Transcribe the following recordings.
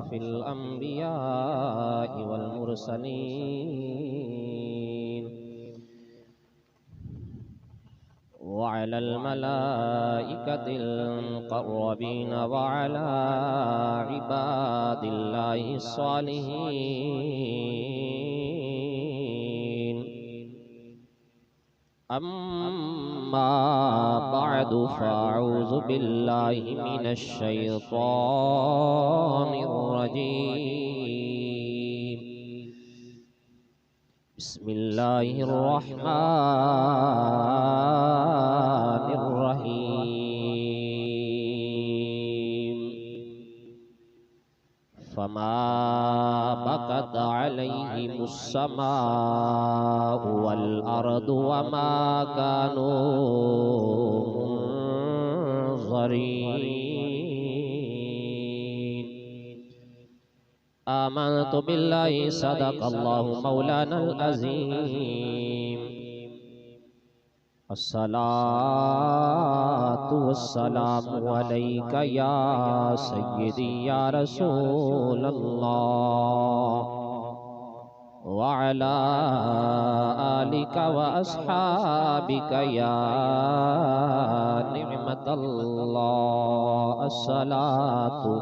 अशरफिल अंबिया वल मुरसलीन व अलल मलाइकतिल मुक़र्रबीन व अला इबादिल्लाहिस सालिहीन। अम्मा बअदु फ़अऊज़ु बिल्लाहि मिनश शैतानिर रजीम। बिस्मिल्लाहिर रहमानिर रहीम। फमा बकत अलैहिमुस समाउ वल अर्दु वमा कानू मुनज़रीन। आमनतु बिल्लाहि सदक़ल्लाहु मौलानल अज़ीम। अस्सलातु वस्सलामु अलैका या सय्यदी या रसूलल्लाह व अला आलिका व अस्हाबिका या निअमतल्लाह। अस्सलातु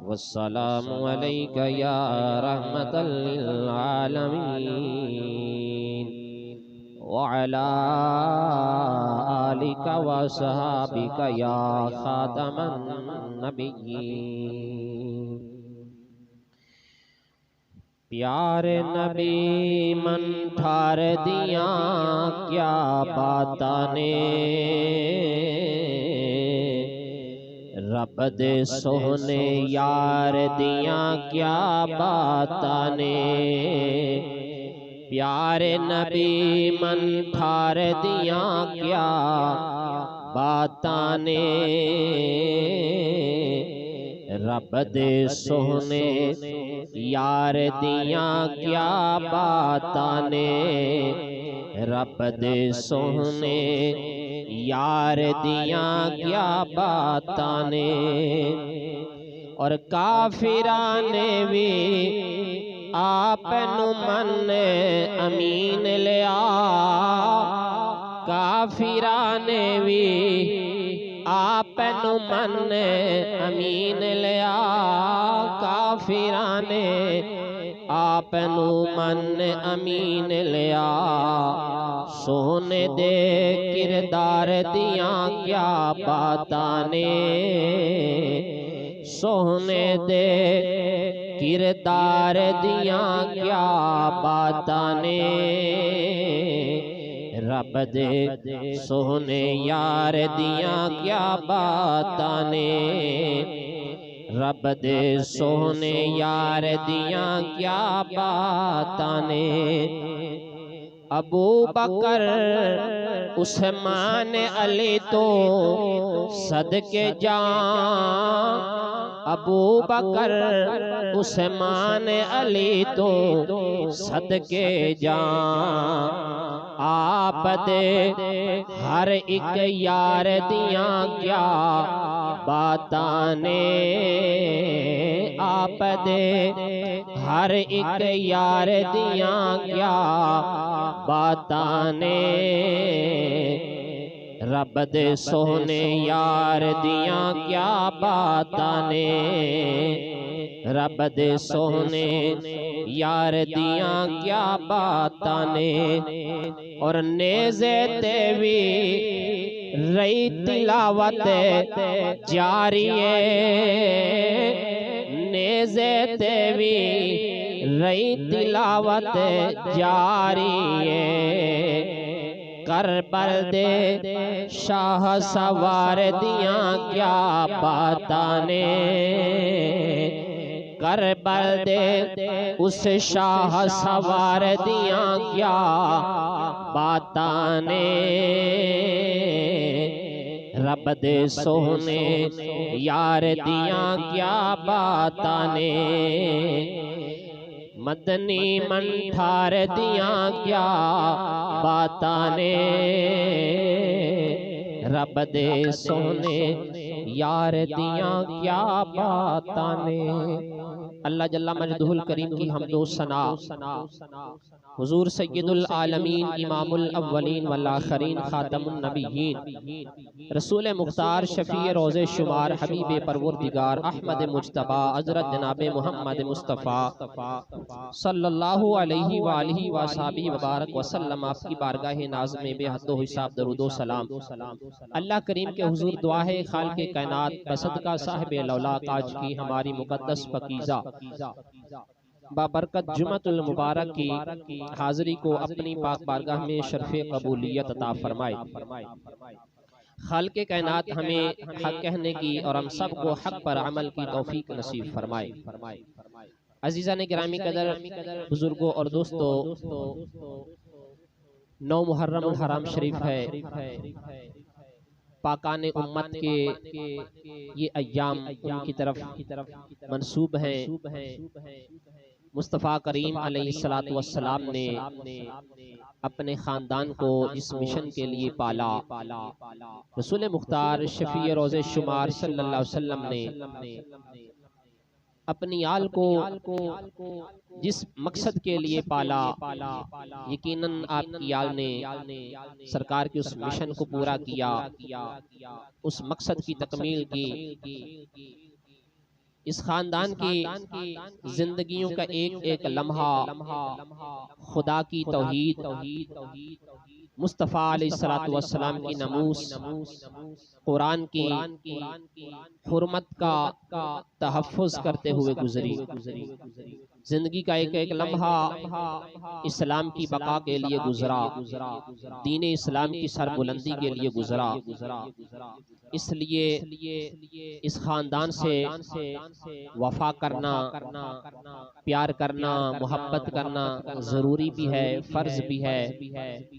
वस्सलामु अलैका या रहमतल लिल आलमीन व अला आलिका व अस्हाबिका या खातमन नबिय्यीन। प्यारे नबी मन ठार दिया क्या बातां ने, रब दे सोहने यार दिया क्या बातां ने। प्यारे नबी मन ठार दिया क्या बातां ने, रब दे सोहने यार दिया क्या बातां ने। रब दे सोहने यार दिया क्या बातां ने। और काफिरां ने भी आपनु मन अमीन लिया। काफिरां ने भी आपनु मन अमीन लिया। काफिरां ने आपनु मन अमीन लिया। सोने दे किरदार दिया क्या बातां ने। सोने दे किरदार दिया क्या बातां ने। रब दे सोहने यार दिया क्या बातां ने। रब दे सोहने यार दिया क्या बातां ने। अबू बकर उस्मान अली तो सदके जान। अबू बकर उस्मान अली तो सदके जान। आप दे हर एक यार दिया क्या बातां ने। आप दे हर एक यार दिया क्या बातां ने। रब दे सोहने यार दिया क्या बातां ने। रब दे सोहने यार दिया क्या बातां ने। और नेज़े ते भी रही तिलावत जारी है। नेज़े ते भी रही तिलावत जारी है। करबल दे शाह सवार दिया क्या बातां ने। करबल दे उस शाह सवार दिया क्या बातां ने। रब दे सोहने यार दिया क्या बातां ने। मदनी मन ठार दिया क्या बातां ने। रब दे सोने यार दिया क्या बातां ने। अल्लाह जल्ला मजदुल करीम की हमदो सना हुजूर सय्यदुल आलमीन इमामुल अव्वलीन वल आखिरीन खातमुन नबिय्यीन रसूल मुख्तार शफी रोज़े शुमार हबीब परवरदिगार अहमद मुज्तबा हज़रत जनाब मोहम्मद मुस्तफ़ा सल्लल्लाहु अलैहि वालिहि वसहबिहि वबारक वसल्लम आपकी बारगाह नाज़ में बेहद हिसाब दरूदो सलाम अल्लाह करीम के हुजूर दुआ है खालिक़े कायनात बसदका साहिब लौलाक आज की हमारी मुक़द्दस पकीज़ा बाबरकत जुमअतुल मुबारक की हाज़िरी को अपनी पाक बारगाह में शर्फ़े कबूलियत अता फरमाए। खालिक़े कायनात हमें हक कहने की और हम सब को हक पर अमल की तौफीक नसीब फरमाए। अज़ीज़ान गिरामी कदर बुजुर्गों और दोस्तों, 9 मुहर्रम हराम शरीफ है। पाकाने उम्मत के ये अय्याम उनकी तरफ मंसूब हैं। मुस्तफ़ा करीम अलैहिस्सलातु वस्सलाम ने अपने ख़ानदान को जिस मिशन के लिए पाला, रसूल मुख्तार शफ़ी रोज़े शुमार सल्लल्लाहु अलैहि वसल्लम ने अपनी आल को जिस मकसद के लिए पाला, यकीनन आपकी आल ने सरकार के उस मिशन को पूरा किया, उस मकसद की तकमील की। इस खानदान की जिंदगियों का एक एक लम्हा खुदा की तौहीद, मुस्तफ़ा अलैहिस्सलातु वस्सलाम की नमूस, कुरान की हुर्मत का तहफ़्फ़ुज़ करते हुए गुजरी। जिंदगी का एक एक लम्हा इस्लाम की बका के लिए गुजरा, दीन इस्लाम की सरबुलंदी के लिए गुजरा। इसलिए इस खानदान से वफा करना, प्यार करना, मोहब्बत करना जरूरी भी है, फर्ज भी है।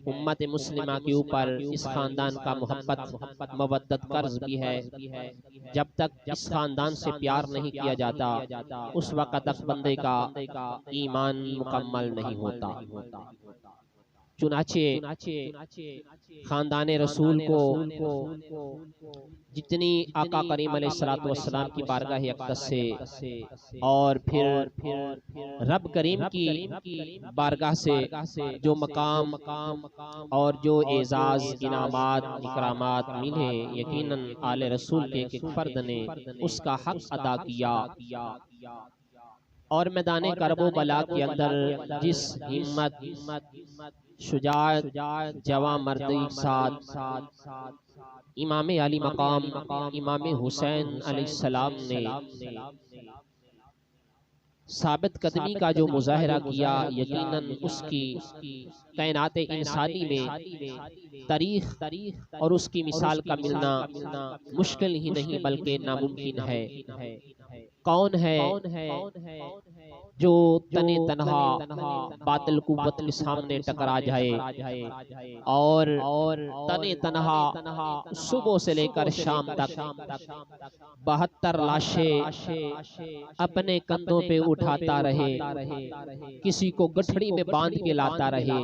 उम्मत मुस्लिमा के ऊपर इस खानदान का मोहब्बत मवद्दत कर्ज भी है। जब तक इस खानदान से प्यार नहीं किया जाता, उस वक़्त तक बंदे का ईमान मुकम्मल नहीं होता। चुनाचे खानदाने रसूल को जितनी आका करीम अलैहिस्सलातु वस्सलाम की बारगाह अक़दस से और फिर रब करीम की बारगाह से जो मकाम और जो एजाज इनामात इकरामात मिले, यकीनन आले रसूल के एक फर्द ने उसका हक अदा किया। और मैदाने करबो बला के अंदर जिस हिम्मत शुजाअत जवां मर्दी साथ इमाम अली मकाम इमाम हुसैन अलैहिस्सलाम ने साबित कदमी का जो मुजाहिरा किया, यकीनन उसकी कायनात इंसानी में तारीख और उसकी मिसाल का मिलना मुश्किल ही नहीं बल्कि नामुमकिन है। कौन है जो तने तनहा बातिल कुव्वत के सामने टकरा जाए और तने तनहा सुबह से लेकर शाम तक 72 लाशें अपने कंधों पे उठाता रहे, किसी को गठड़ी में बांध के लाता रहे,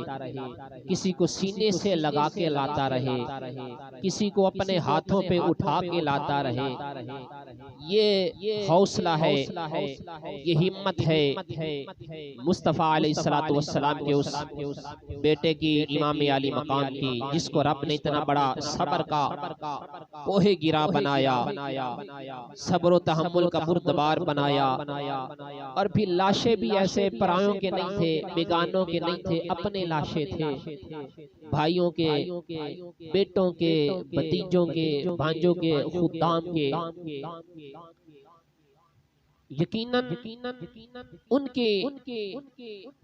किसी को सीने से लगा के लाता रहे, किसी को अपने हाथों पे उठा के लाता रहे। ये हौसला है, ये हिम्मत है मुस्तफ़ा अलैहिस्सलातु वस्सलाम के उस बेटे की इमाम अली मकाम की, जिसको रब ने इतना बड़ा सब्र का कोहे गिरा बनाया, सब्र व तहम्मुल का बुर्दबार बनाया। और फिर लाशें भी ऐसे परायों के नहीं थे, बेगानों के नहीं थे, अपने लाशें थे, भाइयों के, बेटों के, भतीजों के, भांजों के, खुद्दाम के। यकीनन उनके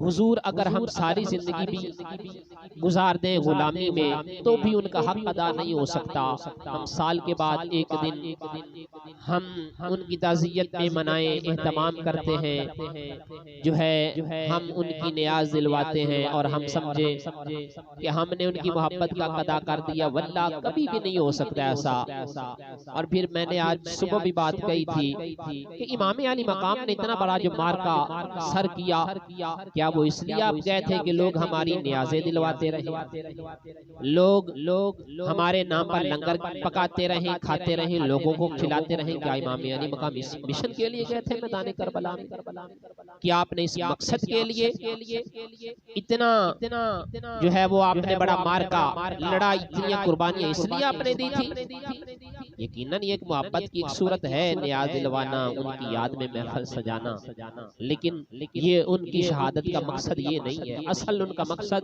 हुजूर अगर हम सारी जिंदगी भी गुजार दें गुलामी में, तो भी उनका हक अदा नहीं हो सकता। हम साल के बाद एक दिन हम उनकी ताज़ियत में मनाएं, एहतमाम करते हैं, जो है हम उनकी नियाज दिलवाते हैं और हम समझे कि हमने उनकी मोहब्बत का अदा कर दिया। वल्लाह कभी भी नहीं हो सकता ऐसा। और फिर मैंने आज सुबह भी बात कही थी कि इमाम अली मकाम ने इतना बड़ा जो मार का सर किया, क्या वो इसलिए आप गए थे कि लोग हमारी नियाज़ें दिलवाते रहे, लोग हमारे नाम पर लंगर पकाते रहे, खाते रहे, लोगों को खिलाते रहे? क्या इमाम अली मकाम इस मिशन के लिए गए थे मैदान करबला में? क्या आपने इस मकसद के लिए इतना जो है वो आपने बड़ा मार का लड़ा, इतनी कुर्बानियां इसलिए आपने दी थी? यकीनन ये एक मोहब्बत की एक सूरत है, नियाज दिलवाना, उनकी याद में महफिल सजाना, लेकिन ये उनकी शहादत का मकसद ये नहीं है। असल उनका मकसद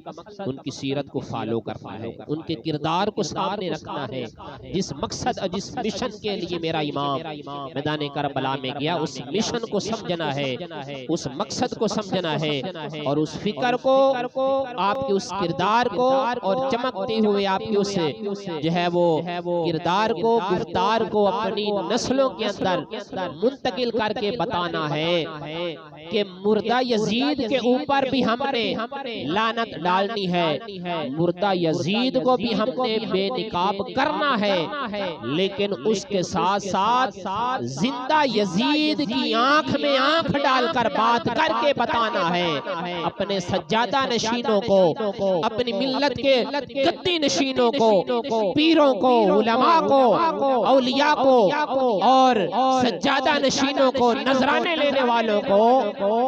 उनकी सीरत को फॉलो करना है, उनके किरदार को सामने रखना है। जिस मकसद और जिस मिशन के लिए मेरा इमाम मैदान करबला में गया, उस मिशन को समझना है, उस मकसद को समझना है, और उस फिक्र को, आपके उस किरदार को, और चमकते हुए आपके उस जो है वो किरदार को, गुफ्तार को अपनी नस्लों के अंदर मुंतकिल करके बताना है कि मुर्दा यजीद के ऊपर भी हमने लानत डालनी है, मुर्दा यजीद को भी हमने बेनिकाब करना है, लेकिन उसके साथ साथ जिंदा यजीद की आंख में आंख डालकर बात करके बताना है। अपने सज्जादा नशीनों को, अपनी मिल्लत के गद्दी नशीनों को, पीरों को, उलमा को, औलिया को, और सज्जादा नशीनों को, नजराने लेने वालों को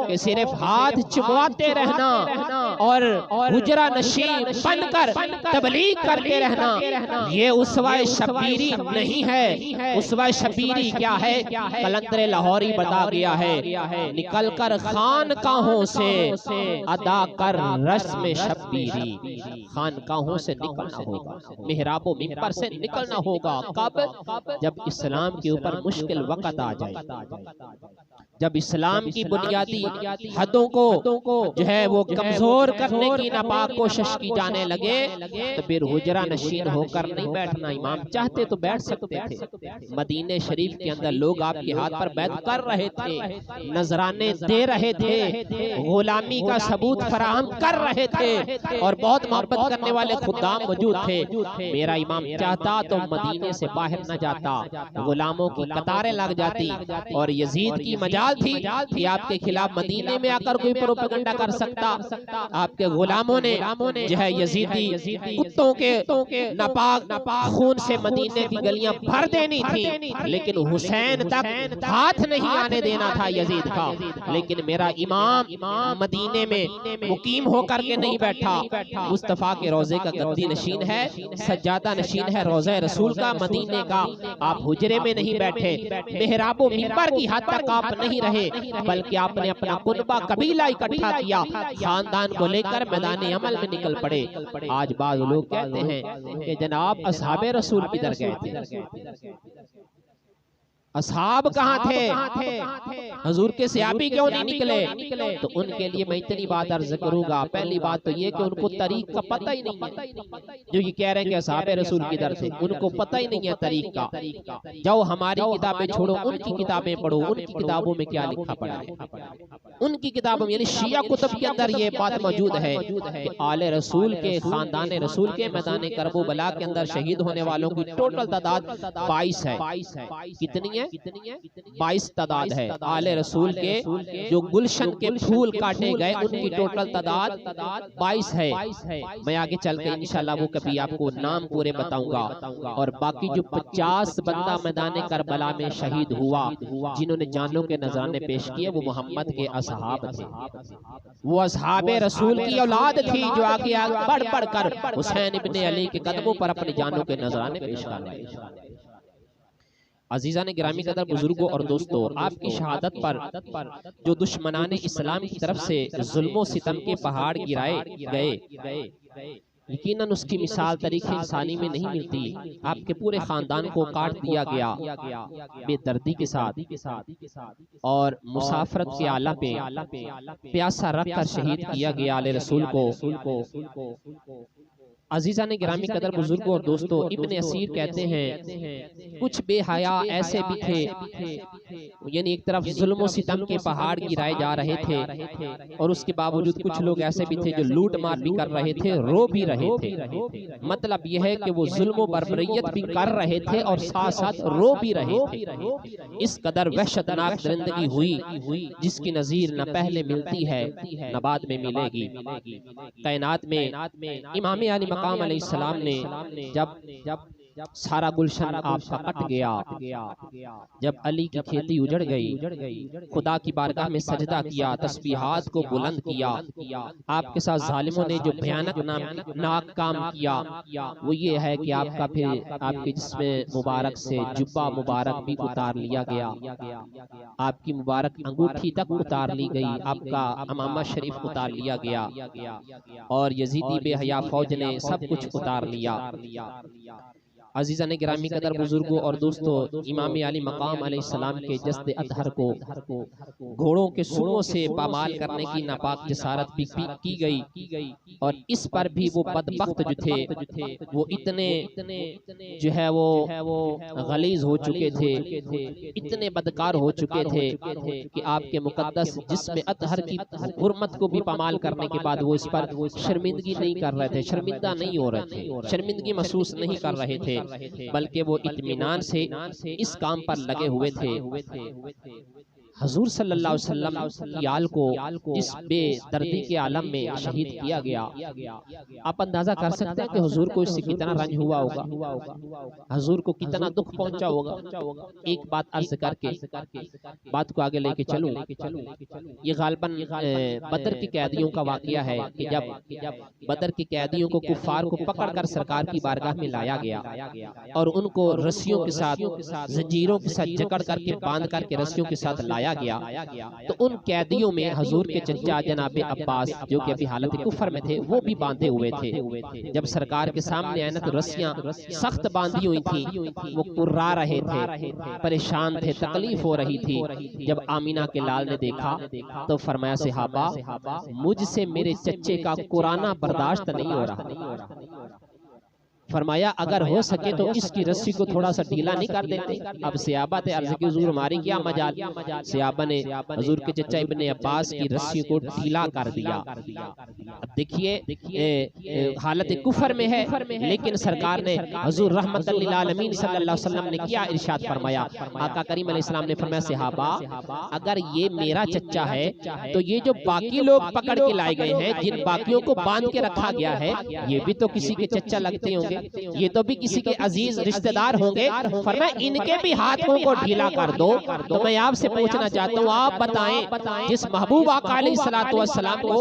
कि सिर्फ हाथ चुमवाते रहना और हुजरा नशीन बनकर तबलीग करते रहना, ये उसवाए शबीरी नहीं है। उसवाए शबीरी क्या है? कलंदर लाहौरी बता गया है, निकल कर खानकाहों से अदा कर रस्म शबीरी। खानकाहों से निकलना होगा, मेहराबों मिंबर से निकलना होगा। कब? जब इस्लाम के ऊपर मुश्किल वक्त आ जाए, जब इस्लाम की बुनियादी हदों को जो है वो कमजोर करने की नापाक कोशिश की जाने लगे, तो फिर हुजरा नशीन होकर नहीं बैठना। इमाम चाहते तो बैठ सकते थे। मदीने शरीफ के अंदर लोग आपके हाथ पर बैत कर रहे थे, नजराने दे रहे थे, गुलामी का सबूत फराहम कर रहे थे, और बहुत मोहब्बत करने वाले खुदाम मौजूद थे। मेरा इमाम चाहता तो मदीने से बाहर न जाता, गुलामों की कतारें लग जाती, और यजीद की मजाल थी कि आपके खिलाफ मदीने में आकर कोई प्रोपेगेंडा कर सकता। आपके गुलामों ने जो है यजीदी कुत्तों के नापाक खून से मदीने की गलियां भर देनी थी, लेकिन हुसैन तक हाथ नहीं आने देना था यजीद का। लेकिन मेरा इमाम मदीने में मुकीम होकर के नहीं बैठा, मुस्तफा के रोजे का गद्दी नशीन है, सज्जादा नशीन है रोज़े रसूल का, मदीने का। आप हुजरे में नहीं बैठे, मेहराबो मिंबर की हद तक आप नहीं रहे, बल्कि आपने अपना कुनबा कबीला इकट्ठा किया, खानदान को लेकर मैदान अमल में निकल पड़े। आज बाज़ लोग कहते हैं कि जनाब असहाबे रसूल किधर गए थे? असहाब कहाँ थे? हजूर के सहाबी क्यों नहीं निकले? तो उनके लिए मैं इतनी बात अर्ज करूंगा। पहली बात तो ये कि उनको तरीक का पता ही नहीं है। जो ये कह रहे हैं कि असहाबे रसूल किधर थे, उनको पता ही नहीं है तरीक का। जाओ हमारी किताबें छोड़ो, उनकी किताबें पढ़ो, उनकी किताबों में क्या लिखा पड़ा है। उनकी किताबों में यानी शिया कुतुब के अंदर ये बात मौजूद है कि आले रसूल के, खानदान रसूल के मैदान करबला के अंदर शहीद होने वालों की टोटल तादाद 22 है। कितनी है? 22 तादाद है। आले रसूल के जो गुलशन के फूल काटे गए, उनकी टोटल तादाद 22 है। मैं आगे चल के इंशाल्लाह वो कभी आपको नाम पूरे बताऊंगा। और बाकी जो 50 बंदा मैदान करबला में शहीद हुआ, जिन्होंने जानों के नजराने पेश किए, वो मोहम्मद के असहाब थे। वो असहाबे रसूल की औलाद थी जो आगे बढ़ बढ़ कर हुसैन इब्ने अली के कदमों पर अपनी जानों के नजराने पेश कर रहे। अजीजा ने गिरामी कदर बुजुर्गों और दोस्तों, आपकी शहादत पर जो दुश्मनाने इस्लाम की तरफ से जुल्मों सितम के पहाड़ गिराए गए, यकीनन उसकी मिसाल तरीके इंसानी में नहीं मिलती। आपके पूरे खानदान को काट दिया गया बेदर्दी के साथ, और मुसाफरत के आला पे प्यासा रख कर शहीद किया गया आले रसूल को। अजीजा ने गिरामी कदर बुजुर्गों और दोस्तों, इब्ने असीर कहते हैं कुछ बेहया ऐसे भी थे यानी एक तरफ जुल्म सितम के पहाड़ गिराए जा रहे थे और उसके बावजूद कुछ लोग ऐसे भी थे जो लूट मार भी कर रहे थे, रो भी रहे थे। मतलब यह है कि वो जुल्म बर्बरियत भी कर रहे थे और साथ साथ रो भी रहे थे। इस कदर वहशतनाक दरिंदगी हुई जिसकी नजीर न पहले मिलती है न बाद में मिलेगी। कायनात में इमाम आली मकाम अलैहिस्सलाम ने जब सारा गुलशन आपका कट गया, जब अली की खेती उजड़ गई, खुदा की बारगाह में सजदा किया, तस्बीहात को बुलंद किया, आपके साथ जालिमों ने जो भयानक नाक काम किया वो ये है कि आपका फिर आपके जिस्म मुबारक से जुब्बा मुबारक भी उतार लिया गया, आपकी मुबारक अंगूठी तक उतार ली गई, आपका अमामा शरीफ उतार लिया गया और यजीदी बेहया फौज ने सब कुछ उतार लिया। अजीज़ा ने गिरामी कदर बुजुर्गों और दोस्तों, इमाम आली मकाम अलैहिस्सलाम के जस्द अतहर को घोड़ों के सूरों से पामाल करने की नापाक जसारत भी की गई और इस पर भी वो बदबख्त जो थे वो इतने जो है वो गलीज हो चुके थे, इतने बदकार हो चुके थे कि आपके मुकद्दस जिस्म अतहर की हुर्मत को भी पामाल करने के बाद वो इस पर शर्मिंदगी नहीं कर रहे थे, शर्मिंदा नहीं हो रहे थे, शर्मिंदगी महसूस नहीं कर रहे थे, बल्कि वो इत्मीनान से इस काम पर लगे हुए थे। हजूर सल्लल्लाहु अलैहि वसल्लम की आल को इस बेदर्दी के आलम में शहीद किया गया। आप अंदाजा कर सकते हैं कि हुजूर को इससे कितना रंज हुआ होगा, हुजूर को कितना दुख पहुंचा होगा। एक बात अर्ज करके बात को आगे लेके चलूं, ये गालबन बदर की कैदियों का वाकया है कि जब बदर की कैदियों को कुफार को पकड़कर सरकार की बारगाह में लाया गया और उनको रस्सियों के साथ जंजीरों के साथ जकड़ करके बांध करके रस्सियों के साथ लाया गया, तो उन कैदियों में हजूर के चचा जनाब अब्बास जो कि अभी हालत कुफर में थे वो भी बांधे हुए थे। जब सरकार के सामने आए ना तो रस्सियां सख्त बांधी हुई थी, वो कुर्रा रहे थे, परेशान थे, तकलीफ हो रही थी। जब आमीना के लाल ने देखा तो फरमाया सहाबा मुझसे मेरे चच्चे का कुराना बर्दाश्त नहीं हो रहा। फरमाया अगर हो सके तो इसकी रस्सी को थोड़ा सा ढीला नहीं कर देते। अब सहाबा थे अर्ज़ की हुजूर हमारी क्या मजाल, सहाबा ने हुजूर के चचा इब्ने अब्बास की रस्सी को ढीला कर दिया। अब देखिए हालत कुफर में है, लेकिन सरकार ने हुजूर रहमतुल लिल आलमीन सल्लल्लाहु अलैहि वसल्लम ने क्या इरशाद फरमाया, आका करीम अलैहिस्सलाम ने फरमाया सहाबा अगर ये मेरा चचा है तो ये जो बाकी लोग पकड़ के लाए गए हैं, जिन बाकियों को बांध के रखा गया है, ये भी तो किसी के चचा लगते होंगे, ये तो भी किसी के अजीज रिश्तेदार होंगे। फरमाया इनके भी हाथों को ढीला कर दो। तो मैं आपसे पूछना चाहता हूँ, आप बताएं जिस महबूब आका अलैहिस्सलातु वस्सलाम को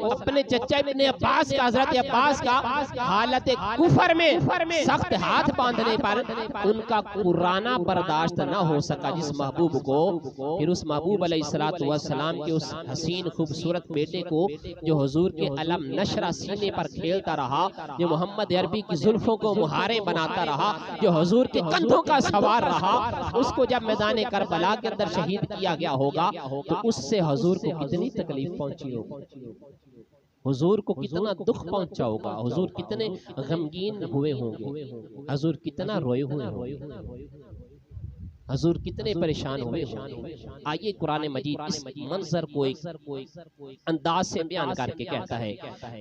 अपने चचा इब्ने अब्बास का, हजरत अब्बास का हालत कुफर में सख्त हाथ बांधने पर उनका कुराना बर्दाश्त न हो सका, जिस महबूब को फिर उस महबूब अलैहिस्सलातु वस्सलाम के उस हसीन खूबसूरत बेटे को जो हुजूर के अलम नशरा सीने पर खेलता रहा, जो मोहम्मद अरबी की जुल्फों को मुहारे बनाता रहा, जो हुजूर के कंधों का सवार रहा, उसको जब मैदान करबला के अंदर शहीद किया गया होगा तो उससे हुजूर को कितनी तकलीफ पहुंची होगी, हुजूर को कितना दुख पहुंचा होगा, हुजूर कितने गमगीन हुए होंगे, हुजूर कितना रोए हुए होंगे, हुजूर कितने परेशान हुए होंगे। आइए कुरान मजीद इस मंजर को एक अंदाज से बयान करके कहता है।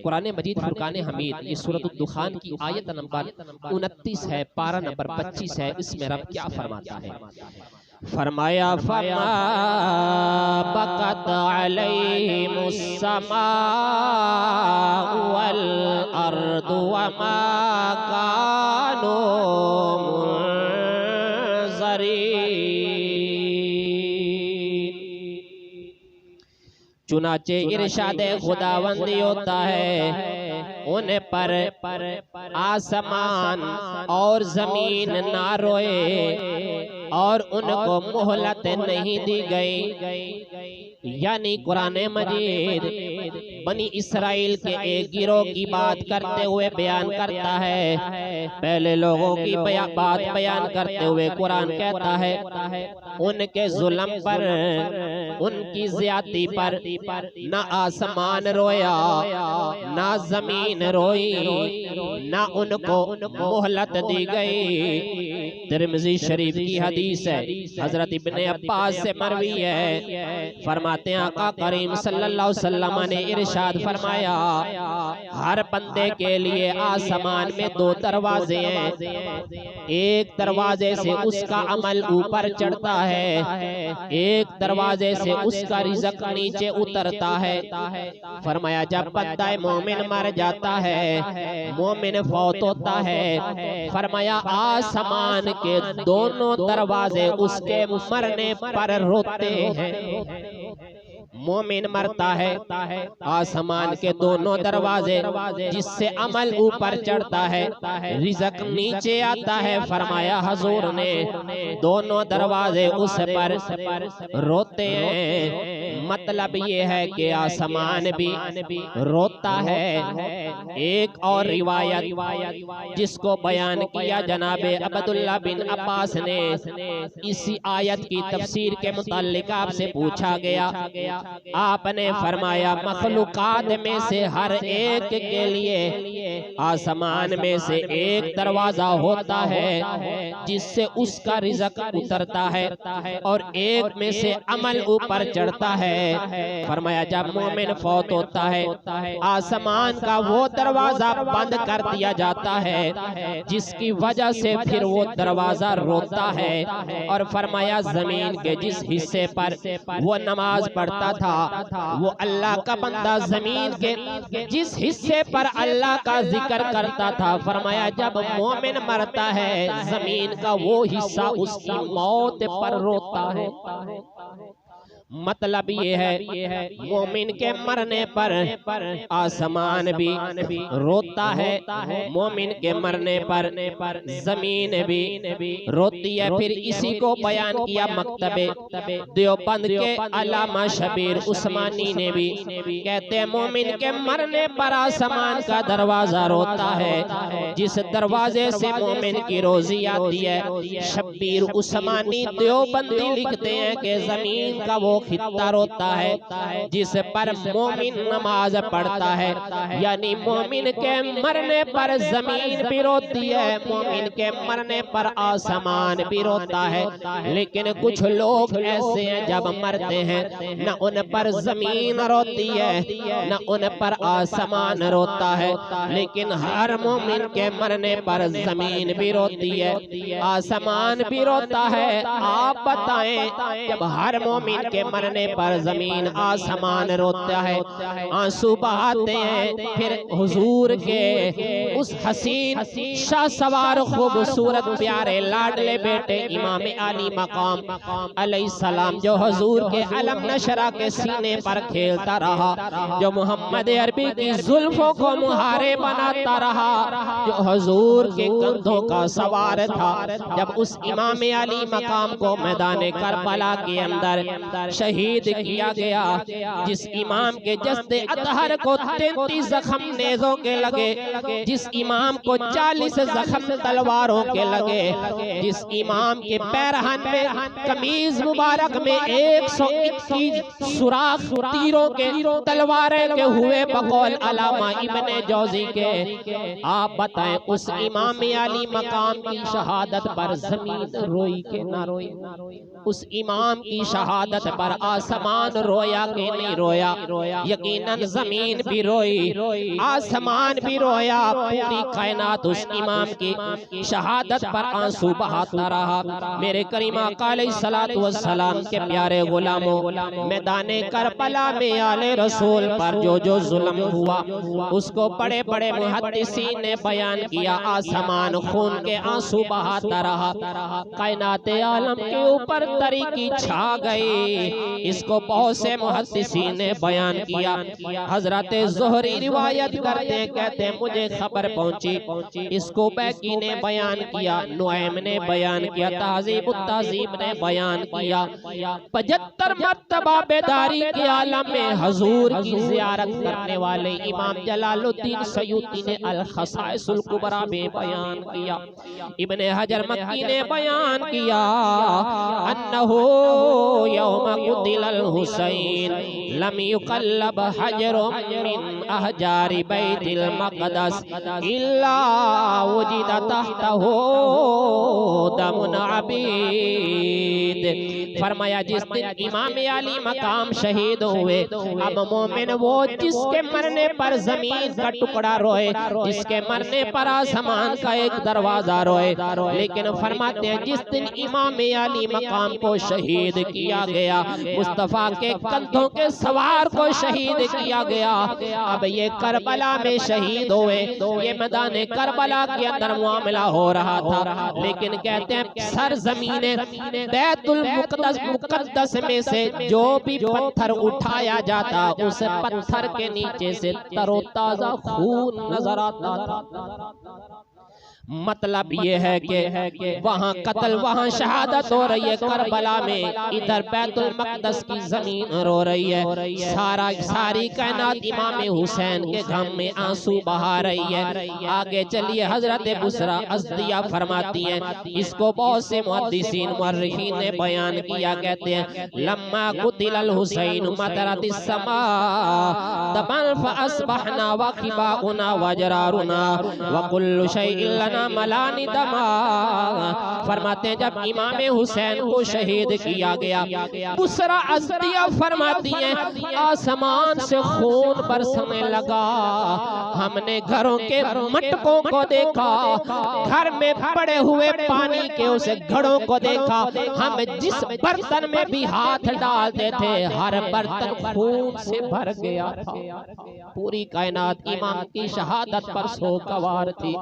कुरान मजीद फुरकान हमीद ये सूरत दुखान की आयत नंबर 29 है, पारा नंबर 25 है। इसमें रब क्या फरमाता है, फरमाया फमा बकत अलैहिमुस समा वल अर्दु वमा कानू चुनाचे इरशाद खुदावंदी होता है उन पर आसमान और जमीन ना रोए और उनको मोहलत नहीं दी गई। यानी कुरान मजीद बनी इसराइल के एक गिरोह की बात करते हुए बयान करता है, पहले लोगों की बात बयान करते हुए कुरान कहता है उनके जुल्म पर उनकी ज़्यादती पर न आसमान रोया न जमीन रोई, न उनको मोहलत दी गई। तिरमिज़ी शरीफ की हदीस है, हजरत इब्ने अब्बास से मरवी है। फरमाते हैं आका करीम सल्लल्लाहु अलैहि वसल्लम ने इरशाद फरमाया, हर बंदे के लिए आसमान में दो दरवाजे हैं। एक दरवाजे से उसका अमल ऊपर चढ़ता है, एक दरवाजे से उसका रिज़्क़ नीचे उतरता है। फरमाया जब बंदा मोमिन मर जाता है, मोमिन फौत होता है, फरमाया आसमान के दोनों दरवाजे उसके मरने पर रोते हैं। मोमिन मरता है, आसमान के दोनों दरवाजे जिससे अमल ऊपर चढ़ता है, रिज़्क़ नीचे आता है। फरमाया हुजूर ने दोनों दरवाजे उस पर रोते हैं। मतलब ये है कि आसमान भी रोता है। एक और रिवायत जिसको बयान किया जनाबे अब्दुल्लाह बिन अब्बास ने, इसी आयत की तफसीर के मुताल्लिक आपसे पूछा गया। आपने फरमाया मखलूकात में से हर एक के लिए आसमान में से एक दरवाजा होता है जिससे उसका रिज़्क़ उतरता है, और एक में से अमल ऊपर चढ़ता है। फरमाया जब मोमिन फौत होता है, आसमान का वो दरवाजा बंद कर दिया जाता है जिसकी वजह से फिर वो दरवाजा रोता है। और फरमाया जमीन के जिस हिस्से पर वो नमाज पढ़ता था, वो अल्लाह का बंदा जमीन के जिस हिस्से पर अल्लाह का जिक्र करता था, फरमाया जब मोमिन मरता है, जमीन का वो हिस्सा उसकी मौत पर रोता है। मतलब ये है मोमिन के मरने पर आसमान भी रोता है, मोमिन के मरने पर जमीन भी रोती है। फिर इसी को बयान किया मकतबे देवबंद के अल्लामा शबीर उस्मानी ने भी, कहते हैं मोमिन के मरने पर आसमान का दरवाजा रोता है, जिस दरवाजे से मोमिन की रोजी आती है। शबीर उस्मानी देवबंदी लिखते हैं कि जमीन का वो खित्ता रोता है जिस पर मोमिन नमाज पढ़ता है, यानी मोमिन के मरने पर जमीन भी रोती है, मोमिन के मरने पर आसमान भी रोता है। लेकिन कुछ लोग ऐसे हैं जब मरते हैं न उन पर जमीन रोती है न उन पर आसमान रोता है, लेकिन हर मोमिन के मरने पर जमीन भी रोती है, आसमान भी रोता है। आप बताएं जब हर मोमिन के मरने पर जमीन आसमान रोता है, आंसू बहाते हैं, फिर हुजूर के उस हसीन शाह सवार खूबसूरत प्यारे लाडले बेटे इमाम आली मकाम अलैहिस्सलाम जो हुजूर के अलम नशरा के सीने पर खेलता रहा, जो मोहम्मद अरबी की जुल्फों को मुहारे बनाता रहा, जो हुजूर के कंधों का सवार था, जब उस इमाम आली मकाम को मैदान करबला के अंदर शहीद किया गया, जिस इमाम के जस्ते अतहर को 33 जख्म नेज़ों के लगे, जिस इमाम को 40 जख्म तलवारों के लगे, जिस इमाम के पैरहन में कमीज मुबारक में 121 सुराख तीरों के तलवारें के हुए बकौल अलामा इब्ने जौजी के। आप बताएं उस इमाम आली मकाम की शहादत पर जमीन रोई के ना रोई? उस इमाम की शहादत पर आसमान रोया के नहीं रोया? यकीनन जमीन भी रोई, आसमान भी रोया, पूरी कायनात उस इमाम की शहादत पर आंसू बहाता रहा। मेरे करीम आका अलैहिस्सलातु वस्सलाम के प्यारे गुलामों, मैदाने करबला में आले रसूल पर जो जो जुल्म हुआ उसको बड़े बड़े मुहद्दिसीन ने बयान किया। आसमान खून के आंसू बहाता रहा, कायनात आलम के ऊपर तरीकी छा गई। इसको बहुत से मुहद्दिसीन ने बयान किया। हजरत ज़ुहरी रिवायत करते हैं, कहते हैं मुझे खबर पहुंची, इसको बैकी ने बयान किया, नुआइम ने बयान किया, तहज़ीब उत-तहज़ीब ने बयान किया। 75 मर्तबा बेदारी के आलम में हुजूर की ज़ियारत करने वाले इमाम जलालुद्दीन सयूती ने अल-खसाइसुल कुबरा में बयान किया। इब्ने हजर मक्की ने बयान किया अन्नहु यौम कुतिलल हुसैन लम युकल्लब हजरुम मिन अहजारि बैतिल मक़दस इल्ला वुजिद तहतहु दमुन अबीद। फरमाया जिस दिन इमाम अली मकाम शहीद हुए, अब मोमिन वो जिसके मरने पर जमीन का टुकड़ा रोए, जिसके मरने पर आसमान का एक दरवाजा रोए, लेकिन फरमाते हैं जिस दिन इमाम अली मकाम को शहीद किया गया, मुस्तफा के कंधों के सवार को शहीद किया गया। अब ये करबला में शहीद हुए, ये मैदान करबला के अंदर मामला हो रहा था, लेकिन कहते हैं सरजमीन बैतुल मुकद्दस में से जो भी पत्थर उठाया जाता, उस पत्थर के नीचे से तरोताजा खून नजर आता था। मतलब ये है कि वहाँ कत्ल, वहाँ शहादत हो रही है करबला में, इधर बैतुल मक़दस की जमीन रो रही है। सारी कायनात इमाम हुसैन के गम में आंसू बहा रही है। आगे चलिए हजरत बुसरा अज़दिया फरमाती हैं, इसको बहुत से मुहद्दिसीन मुअर्रिखीन ने बयान किया, कहते हैं लम्मा कुतिलल हुसैन मतरतिस समा तबन फअस्बहना व खिबाउना वजरारुना व कुल्लु शैइन लना मलानी दमा। फरमाते हैं जब इमाम हुसैन को शहीद किया गया, बुसरा अज़दिया फरमाती हैं आसमान से खून बरसने लगा। हमने घरों के मटकों को देखा, घर में पड़े हुए पानी के उस घड़ों को देखा, हम जिस बर्तन में भी हाथ डालते थे हर बर्तन खून से भर गया था। पूरी कायनात इमाम की शहादत पर सोगवार थी,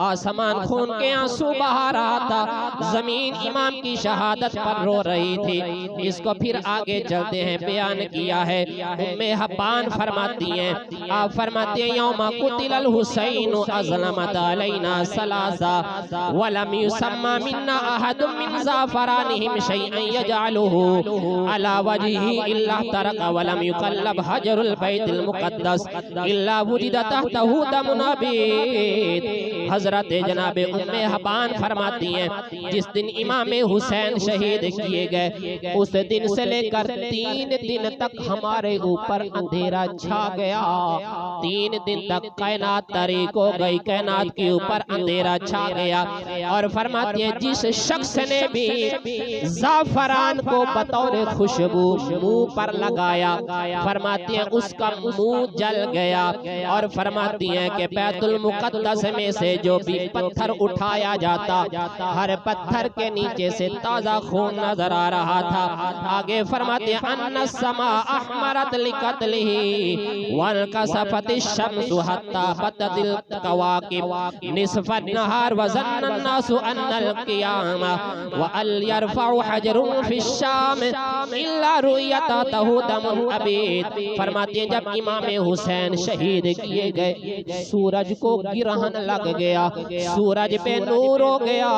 आसमान खून के आंसू बहा रहा था, जमीन इमाम की शहादत पर रो रही थी। इसको फिर आगे चलते हैं बयान किया है, उम्मे हब्बान फरमाती हैं, आप फरमाती हैं यौमा कुतिलल हुसैन अज़लमत अलैना सलासा वलम युसम्मा मिन्ना अहदुम मिन ज़ाफ़रानिहिम शैअन यजअलुहु अला वजहिही इल्ला तरक वलम युकल्लब हजरुल बैतिल मुक़द्दस इल्ला वुजिद तहतहु दमुन अबीद। हजरत जनाबे उम्मे हब्बान फरमाती हैं जिस दिन इमाम हुसैन शहीद किए गए, उस दिन से लेकर 3 दिन तक हमारे ऊपर अंधेरा छा गया। 3 दिन तक कायनात तारीक हो गई, कायनात के ऊपर अंधेरा छा गया। और फरमाती है जिस शख्स ने भी ज़ाफ़रान को बतौर खुशबू मुंह पर लगाया, फरमाती है उसका मुंह जल गया। और फरमाती है कि बैतुल मुक़द्दस में से जो भी पत्थर उठाया जाता, हर पत्थर के नीचे से ताजा खून नजर आ रहा था। आगे फरमाते हैं अन्ना समा अहमरत लिकतलिही वल कसफतिश शम्सु हत्ता बतदिल कवाकिब निसफन नहार व ज़न्ना अन्नासु अन्नल क़ियामा व अल यरफ़उ हजरुन फिश शाम इल्ला रुयतहु दमुन अबीद। फरमाते हैं जब इमाम हुसैन शहीद किए गए, सूरज को गिरहन लग गया, सूरज पे नूर हो गया,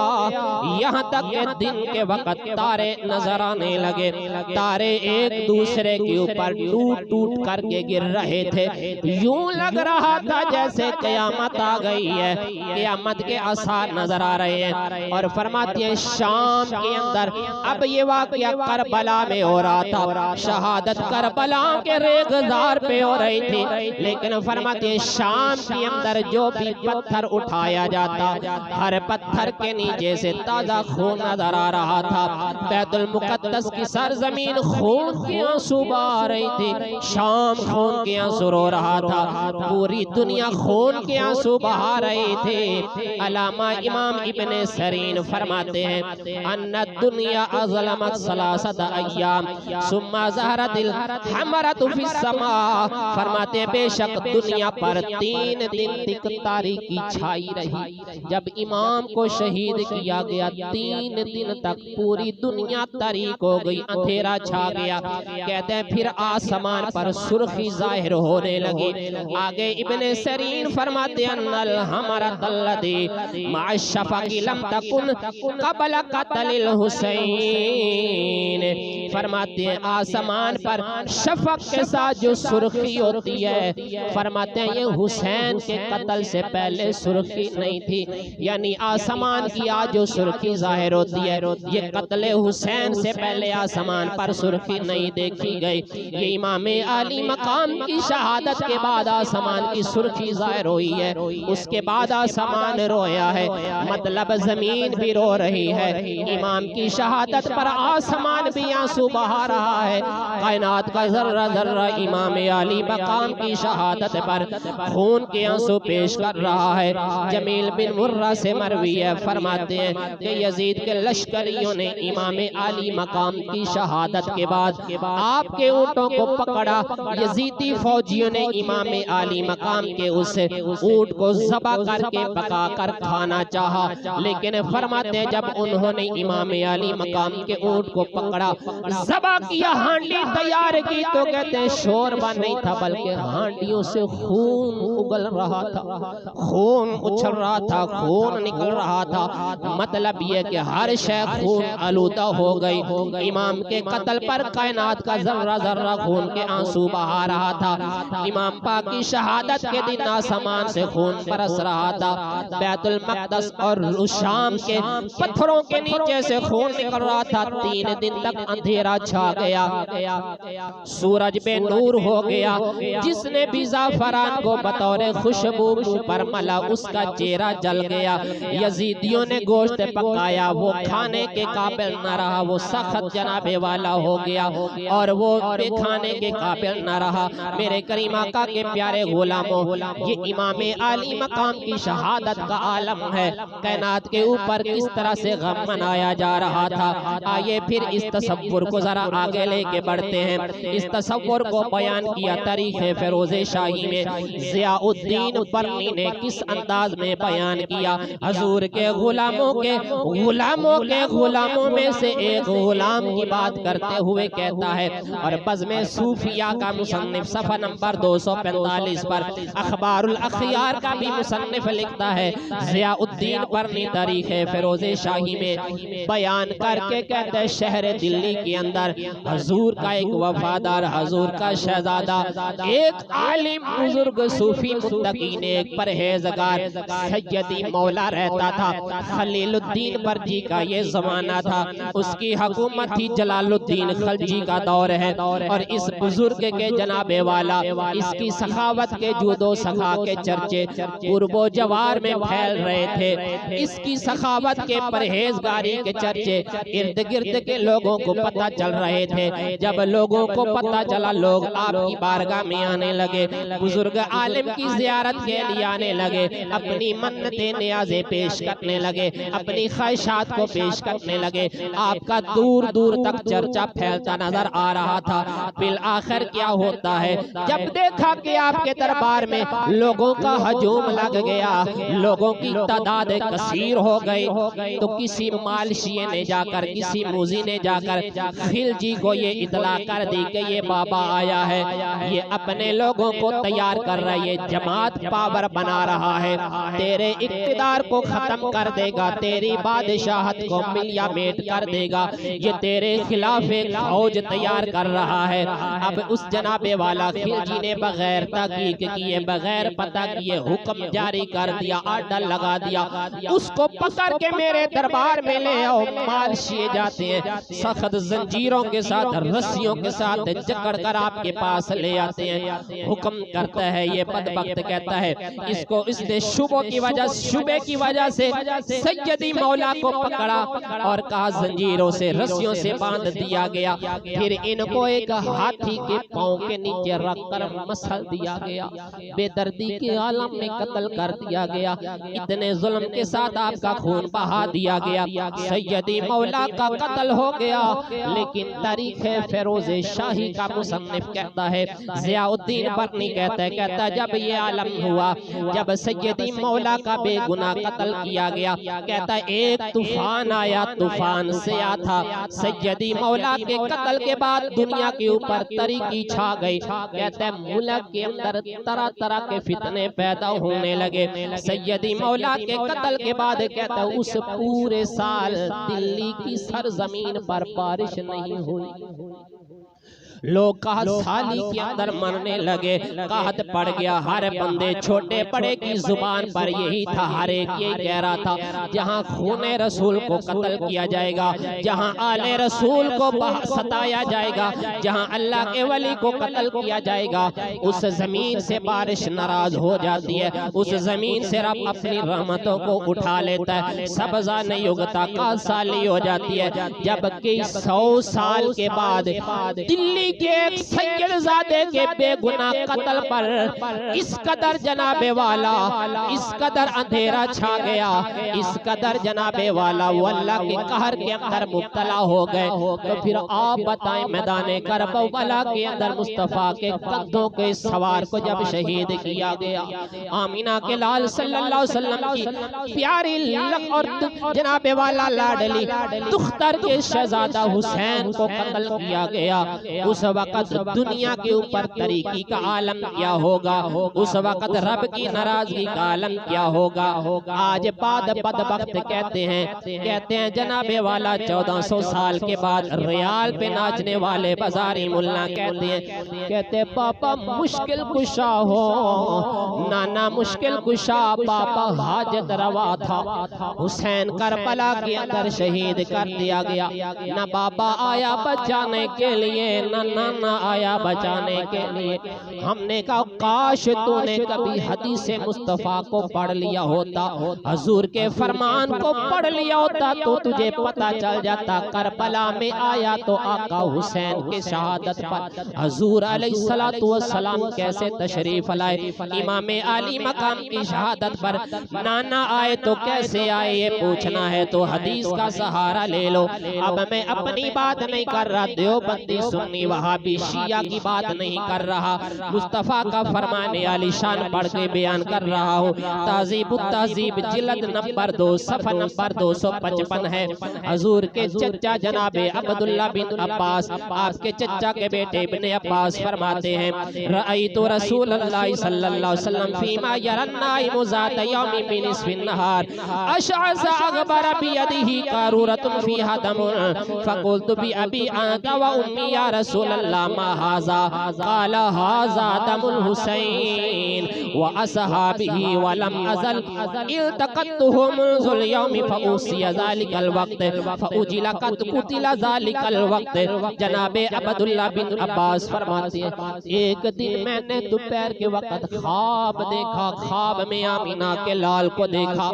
यहाँ तक के दिन के वक्त तारे नजर आने लगे। तारे एक दूसरे के ऊपर टूट टूट करके गिर रहे थे, यूं लग रहा था जैसे कयामत आ गई है, कयामत के आसार नजर आ रहे हैं। और फरमाती है शाम के अंदर, अब ये वाक़या करबला में हो रहा था, शहादत करबला के रेगज़ार पे हो रही थी, लेकिन फरमाती है शाम के अंदर जो भी पत्थर उठाया जाता, हर पत्थर के नीचे से ताजा खून नजर आ रहा था। बैतुल मुक़द्दस की सरजमीन खून के आंसू बहा रही थी, शाम खून के आंसू रो रहा था, पूरी दुनिया खून के आंसू बहा रही थी। अल्लामा इमाम इब्ने सरीन फरमाते हैं अन्ना दुनिया अज़लमत सलासत अय्याम सुम्मा ज़हरतिल हमरतु फिस समा। फरमाते हैं बेशक दुनिया पर 3 दिन तक तारीकी छाई रही। जब इमाम को शहीद किया गया 3 दिन तक पूरी दुनिया तारीक हो गई, अंधेरा छा गया। कहते हैं फिर आसमान पर सुर्खी जाहिर होने लगी। आगे इब्ने सरीन फरमाते हैं अन्नल हमरत अल्लज़ी मअ शफ़क़ि लम तकुन क़ब्ल क़त्लिल हुसैन। फरमाते हैं आसमान पर शफ़क़ के साथ जो सुर्खी होती है, फरमाते हैं ये हुसैन के कत्ल से पहले सुर्खी सुर्खी नहीं थी। यानी आसमान की आज जो सुर्खी जाहिर होती है, ये कत्ले हुसैन से पहले आसमान पर सुर्खी नहीं देखी गई। ये इमाम आली मकाम की शहादत के बाद आसमान की सुर्खी जाहिर हुई है। उसके बाद आसमान रोया है, मतलब जमीन भी रो रही है। इमाम की शहादत पर आसमान भी आंसू बहा रहा है। कायनात का जर्रा जर्रा इमाम आली मकाम की शहादत पर खून के आंसू पेश कर रहा है। जमील बिन मुर्रा से मरवी है, फरमाते हैं कि यजीद के लश्करियों ने इमाम आली मकाम की शहादत के बाद आपके ऊँटों को पकड़ा। यजीदी फौजियों ने इमाम आली मकाम के उस ऊँट को ज़बा करके पका कर खाना चाहा, लेकिन फरमाते हैं जब उन्होंने इमाम आली मकाम के ऊँट को पकड़ा, ज़बा किया, हांडी तैयार की, तो कहते हैं शोरबा नहीं था बल्कि हांडियों से खून उगल रहा था, खून उछल रहा था, खून निकल रहा था। मतलब यह कि हर शय खून आलूदा हो गई। इमाम के कत्ल पर कायनात का जर्रा जर्रा खून के आंसू बहा रहा था। इमाम पाक की शहादत के दिन आसमान से खून बरस रहा था। बैतुल मक़दस और शाम के पत्थरों के नीचे से खून निकल रहा था। 3 दिन तक अंधेरा छा गया, सूरज पे नूर हो गया। जिसने भी ज़ाफ़रान को बतौर खुशबू मुंह पर मला, उसका चेहरा जल गया। यजीदियों ने गोश्त पकाया, वो खाने के काबिल न रहा, वो सख्त जनाबे वाला हो गया और वो खाने के काबिल न रहा। मेरे करीम आका के प्यारे गुलामों, ये इमाम आली मकाम की शहादत का आलम है। कायनात के ऊपर किस तरह से गम मनाया जा रहा था। आइए फिर इस तसव्वुर को जरा आगे लेके बढ़ते हैं। इस तसव्वुर को बयान किया तारीख़ फ़िरोज़े शाही में ज़ियाउद्दीन बरनी ने किस अंदाज में बयान किया। हजूर के गुलामों में से एक गुलाम की बात करते हुए कहता है, और बज़्म सूफिया का मुसन्निफ सफ़ा नंबर 245 पर अखबारुल अखयार का भी मुसन्निफ लिखता है, ज़ियाउद्दीन बरनी तारीख़ फ़िरोज़े शाही में बयान करके कहते हैं, शहर दिल्ली के अंदर हजूर का एक वफादार, हजूर का शहजादा, एक आलिम बुजुर्ग सूफी मुत्तकी ने एक परहेजगार सैयदी मौला रहता था। खलीलुद्दीन बरजी का ये जमाना था, उसकी हुकूमत थी। जलालुद्दीन खलजी का दौर है और इस बुजुर्ग के जनाबे वाला, इसकी सखावत के जूदो सखा के चर्चे पूर्वो जवार में फैल रहे थे। इसकी सखावत के परहेजगारी के चर्चे इर्द गिर्द के लोगों को पता चल रहे थे। जब लोगों को पता चला, लोग आपकी बारगाह में आने लगे, बुजुर्ग आलिम की ज़ियारत के लिए आने लगे, अपनी मन्नतें नियाज़ें पेश करने लगे, अपनी ख्वाहिशात को पेश करने लगे। आपका दूर दूर तक चर्चा फैलता नजर आ रहा था। फिर आखिर क्या होता है, जब देखा कि आपके दरबार में लोगों का हजूम लग गया, लोगों की तादाद कसीर हो गई, तो किसी मालशिये ने जाकर, किसी मूजी ने जाकर खिलजी को ये इतला कर दी कि ये बाबा आया है, ये अपने लोगों को तैयार कर रहा है, ये जमात पावर बना रहा है, तेरे इक़्तिदार को खत्म कर देगा, तेरी बादशाहत को मिलिया मेट कर देगा, ये तेरे खिलाफ एक फौज तैयार कर रहा है। अब उस जनाबे वाला खिलजी ने बगैर तहकीक किए, बगैर पता किए हुक्म जारी कर दिया, आर्डर लगा दिया, उसको पकड़ के मेरे दरबार में ले आओ। मालशिये जाते हैं, सख्त जंजीरों के साथ, रस्सियों के साथ जकड़ कर आपके पास ले आते हैं। हुक्म करता है, ये बदबख्त कहता है, इसको इसने शुबे की वजह से सैयदी मौला को पकड़ा और कहा जंजीरों से, रस्सियों से बांध दिया गया। फिर इनको एक हाथी के पांव के नीचे रखकर मसल दिया गया, बेदर्दी के आलम में कत्ल कर दिया गया। इतने जुल्म के साथ आपका खून बहा दिया गया, सैयदी मौला का कत्ल हो गया। लेकिन तारीख़ फ़िरोज़े शाही का मुसन्निफ कहता है, ज़ियाउद्दीन बरनी कहता है जब ये आलम हुआ, जब सैयदी मौला का बेगुनाह कत्ल किया गया, कहता है एक तूफान आया, तूफान से आया था। सैयदी मौला के कत्ल के बाद दुनिया के ऊपर तरीकी छा गई। कहता है मुल्क के अंदर तरह तरह के फितने पैदा होने लगे। सैयदी मौला के कत्ल के बाद कहता है उस पूरे साल दिल्ली की सरजमीन पर बारिश नहीं हुई। लोग कहत साली के अंदर मरने लगे। कहत पड़ गया हर बंदे छोटे बड़े की जुबान पर यही था, हर एक ये कह रहा था जहाँ खूने रसूल को कत्ल किया जाएगा, जहाँ आले रसूल को सताया जाएगा, जहाँ अल्लाह के वली को कत्ल किया जाएगा, उस जमीन से बारिश नाराज हो जाती है, उस जमीन से रब अपनी रहमतों को उठा लेता है, सब्जा नहीं उगता, कासाली हो जाती है। जबकि 100 साल के बाद दिल्ली के एक सैयदजादे के बेगुनाह कत्ल पर इस कदर जनाबे वाला, इस कदर अंधेरा छा गया, इस कदर जनाबे वाला वो अल्लाह के कहर के अंदर मुब्तला हो गए। तो फिर आप बताएं मैदान करबला के अंदर मुस्तफा के कंधों के सवार को जब शहीद किया गया, आमीना के लाल सल्लल्लाहु अलैहि वसल्लम की प्यारी लक और जनाबे वाला लाडली दुख्तर के शहजादा हुसैन को कत्ल किया गया, उस वक्त दुनिया के ऊपर तरीकी का आलम क्या होगा, उस वक्त रब की नाराजगी का आलम क्या होगा। आज बाद बदबख्त कहते हैं जनाबे वाला 1400 साल के बाद रियाल पे नाचने वाले बाजारी मुल्ला कहते पापा मुश्किल कुशा हो, नाना मुश्किल कुशा पापा हाजत रवा था। हुसैन करबला के अंदर शहीद कर दिया गया, न बाबा आया बचाने के लिए न नाना आया बचाने के लिए। हमने कहा काश तूने कभी हदीस मुस्तफा को पढ़ लिया होता, हजूर के फरमान को पढ़ लिया होता तो तुझे पता चल जाता करबला में आया तो आका हुसैन के शहादत पर हजूर अलैहिस्सलातु वस्सलाम कैसे तशरीफ लाए, इमाम आली मकाम की शहादत पर नाना आए तो कैसे आए, ये पूछना है तो हदीस का सहारा ले लो। अब मैं अपनी बात नहीं कर रहा, देवबंदी सुन्नी वहाबी शिया की बात नहीं कर रहा, मुस्तफा का फरमान आलीशान पढ़ के बयान कर रहा हूँ। ताजीब ताजीब जिल्द नंबर 2 सफ़ा नंबर 255 है। हजूर के चचा जनाबे अब्दुल्ला बिन अब्बास, आपके चचा के बेटे इब्ने अब्बास फरमाते हैं रअयतु रसूलल्लाह सल्लल्लाहु अलैहि वसल्लम फीमा यरन्नाइमु ज़ात यौमी बिनिस्फिन नहार अशअज़ अगबर बियदिही कारूरतुन फीहा दमुन फकुल्तु बि अबी अंता व उम्मी या रसूलल्लाह मा हाज़ा क़ाल हाज़ा दमुल हुसैन व असहाबिही व लम अज़ल इल्तक़त्तुहु मुन्ज़ुल यौमी फऊसिया ज़ालिकल वक्त फउजिला क़द कुतिला ज़ालिकल वक्त। जनाबे अब्दुल्ला बिन अब्बास फरमाते हैं एक दिन मैंने दोपहर के वक्त ख्वाब देखा, ख्वाब में आमीना के लाल को देखा,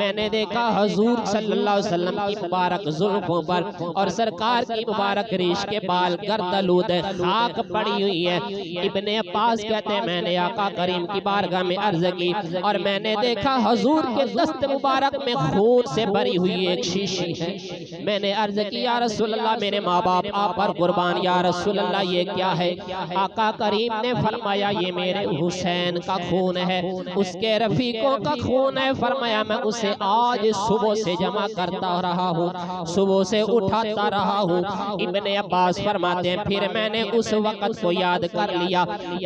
मैंने देखा हजूर सल्लल्लाहु अलैहि वसल्लम की मुबारक जुल्फों पर और सरकार की मुबारक रीश के बाल गर्दलूद खाक पड़ी हुई है। इब्ने अब्बास कहते हैं मैंने आका करीम की बारगाह में अर्ज की और मैंने देखा हजूर के दस्त मुबारक में खून से भरी हुई एक शीशी है। मैंने अर्ज की या रसूल अल्लाह मेरे माँ बाप आप पर कुर्बान, या रसूल अल्लाह ये क्या है। आका करीम ने फरमाया ये मेरे हुसैन का खून है, उसके रफीकों का खून है। फरमाया मैं उसे आज सुबह से जमा करता रहा हूँ, सुबह से उठाता रहा हूँ। इब्ने अब्बास फरमाते हैं फिर मैंने उस वक्त को याद कर लिया,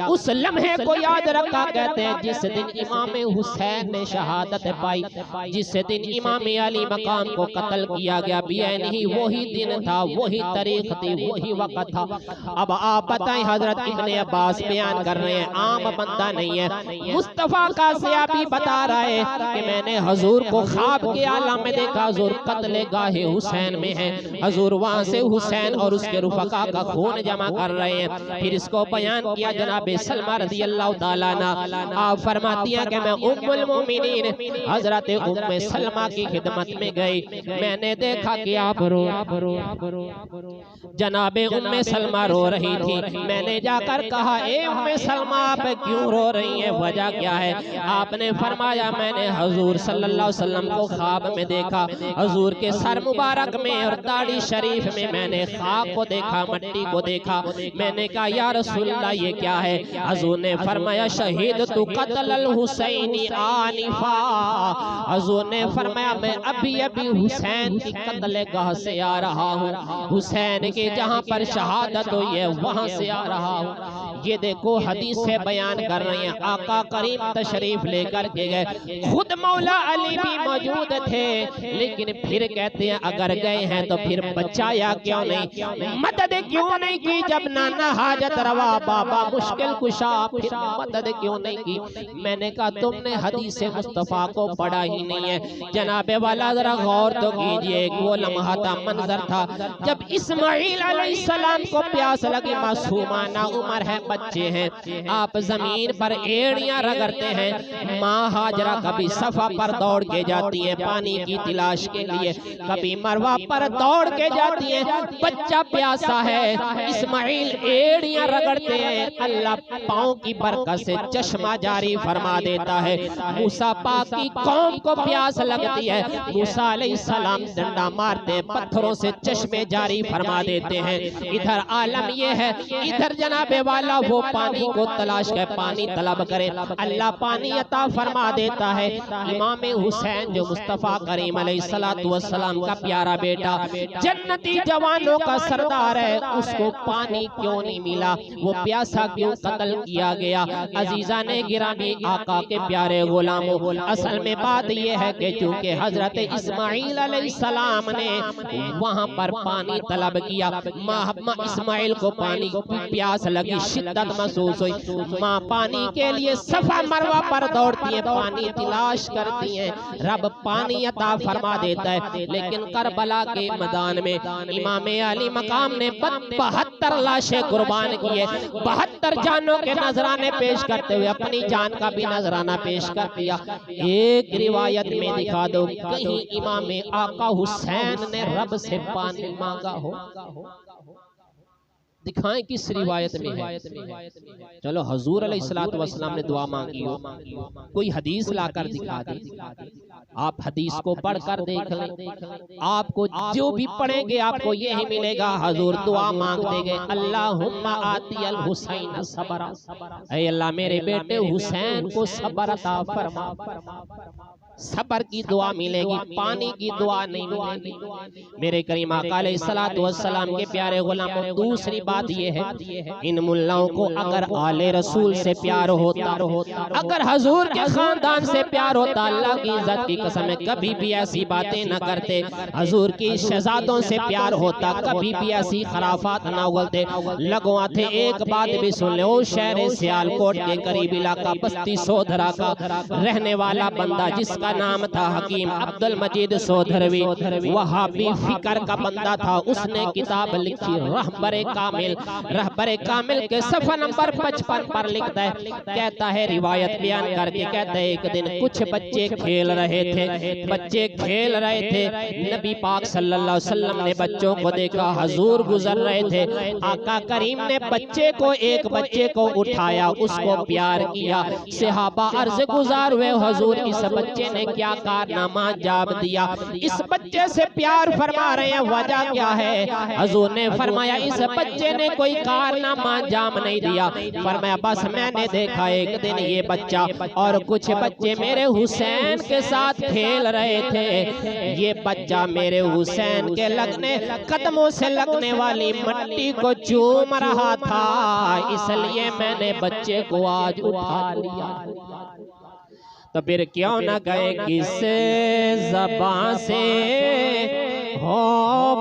उस लम्हे को याद रखा। कहते हैं जिस दिन इमाम हुसैन ने शहादत पाई, जिस दिन इमाम अली मकाम को कत्ल किया गया, बेअनी वही दिन था, वही तारीख थी, वही वक्त था। अब आप बताएं हजरत इब्ने अब्बास बयान कर रहे हैं, आम बंदा नहीं है, मुस्तफा का सयाबी बता रहा है कि मैंने हजूर को ख्वाब के आलम में देखा, हजूर कत्ले गाहे हुसैन में है, हजूर वहां से हुसैन और उसके रुफका का खून जमा कर रहे हैं। फिर इसको बयान किया जनाबे सलमा रज़ी अल्लाह ताला अन्हा। आप फरमाती हैं कि मैं उम्मुल मोमिनीन हजरत उम्मे सलमा की खिदमत में गई, मैंने देखा कि आप रो जनाबे उम्मे सलमा रो रही थी। मैंने जाकर कहा ए उम्मे सलमा आप क्यों रो रही हैं, वजह क्या है। आपने फरमाया मैंने हजूर सल्लल्लाहु अलैहि वसल्लम को ख्वाब में देखा, हजूर के सर मुबारक में और दाढ़ी शरीफ में मैंने खाक को देखा, मट्टी को देखा। मैंने कहा या रसूलल्लाह ये क्या है। हजूर ने फरमाया शहीद तू कत्ल हुसैनी आनिफा। हजूर ने फरमाया मैं अभी अभी हुसैन की कत्ल गाह से आ रहा हूँ, हुसैन के जहाँ पर शहादत हुई है वहाँ से आ रहा हूँ। ये देखो हदीस से बयान कर रहे हैं, आका करीम तशरीफ लेकर के गए, खुद मौला अली भी मौजूद थे, लेकिन फिर कहते हैं अगर गए हैं तो फिर बचाया क्यों नहीं, मदद क्यों नहीं की, जब नाना हाजत रवा बाबा मुश्किल कुशा, फिर मदद क्यों नहीं की। मैंने कहा तुमने हदीस मुस्तफा को पढ़ा ही नहीं है। जनाबे वाला जरा गौर तो कीजिए, वो लम्हा था, मंजर था जब इस्माइल अलैहिस्सलाम को प्यास लगी, मासूमाना उम्र है, बच्चे हैं, आप जमीन पर एड़ियां रगड़ते हैं। माँ हाजरा कभी सफा पर दौड़ के जाती है पानी की तलाश के लिए, कभी मरवा पर दौड़ के जाती है, बच्चा प्यासा है, इस्माइल एड़ियां रगड़ते हैं, अल्लाह पाँव की बरकत से चश्मा जारी फरमा देता है। मूसा पाक की कौम को प्यास लगती है, मूसा अलैहिस्सलाम डंडा मारते, पत्थरों से चश्मे जारी फरमा देते हैं। इधर आलम ये है, इधर जनाबे वाला वो पानी को तलाश कर पानी तलब करे, अल्लाह पानी अता फरमा देता है। इमाम हुसैन जो मुस्तफा करीम अलैहिस्सलातु वस्सलाम का प्यारा बेटा, जन्नती जवानों का सरदार है, उसको पानी क्यों नहीं मिला, वो प्यासा क्यों कत्ल किया गया। अजीजा ने गिरामी आका के प्यारे गुलामों, असल में बात यह है कि चूंकि हजरत इस्माइल अलैहिस्सलाम ने वहां पर पानी तलब किया, माँ इस्माइल को पानी की प्यास लगी, शिद्दत महसूस हुई, माँ पानी के लिए सफा मरवा पर दौड़ती है, पानी तलाश करती है, रब पानी अता फरमा देता है। लेकिन करबला के मैदान में इमाम अली मकाम ने 72 लाशें कुर्बान किए, 72 जानों के नजराने पेश करते हुए अपनी जान का भी नजराना पेश कर दिया। एक रिवायत में दिखा दो कहीं इमाम आका हुसैन ने रब से पानी मांगा हो, दिखाएं किस रिवायत में है। चलो हजूर अलैहिस्सलातु वस्सलाम ने दुआ मांगी हो, कोई हदीस लाकर दिखा दे, आप हदीस को पढ़कर देख लें, आपको जो भी पढ़ेंगे आपको यही मिलेगा। हजूर दुआ मांगते गए, अल्लाहुम्मा आती अल हुसैन सबरा, ऐ अल्लाह मेरे बेटे हुसैन को सब्र अता फरमा। सब्र की दुआ मिलेगी, पानी की दुआ नहीं मिलेगी। मेरे करीम आका अलैहिस्सलातु वस्सलाम के प्यारे गुलामों, दूसरी बात ये है, इन मुल्लाओं को अगर आले रसूल से प्यार होता, अगर हजूर के खानदान से प्यार होता, अल्लाह की इज्जत की कसम है कभी भी ऐसी बातें न करते। हजूर की शहजादों से प्यार होता, कभी भी ऐसी खराफात न उगलते। लगवा थे एक बात भी सुन ले, ओ शहर सियालकोट के करीब इलाका बस्ती सोधरा का रहने वाला बंदा जिसका नाम था हकीम अब्दुल मजीद सोधरवी, वहाबी फिकर का बंदा था, उसने किताब लिखी रहबरे कामिल। रहबरे कामिल के सफा नंबर 55 पर लिखता है, कहता है रिवायत बयान करके कहता है, एक दिन कुछ बच्चे खेल रहे थे, बच्चे खेल रहे थे, नबी पाक सल्लल्लाहु अलैहि वसल्लम ने बच्चों को देखा, हजूर गुजर रहे थे, आका करीम ने बच्चे को, एक बच्चे को उठाया, उसको प्यार किया। सहाबा अर्ज गुजार हुए, हजूर इस बच्चे ने क्या कारनामा अंजाम दिया, इस बच्चे से प्यार फरमा रहे हैं, वजह क्या है। हजूर ने फरमाया इस बच्चे ने कोई कारनामा अंजाम नहीं दिया, फरमाया बस मैंने देखा एक दिन ये बच्चा और कुछ बच्चे मेरे हुसैन के साथ खेल रहे थे, ये बच्चा मेरे हुसैन के लगने कदमों से लगने वाली मट्टी को चूम रहा था, इसलिए मैंने बच्चे को आज उठा लिया। तो फिर क्यों न गए किस ज़बान से हो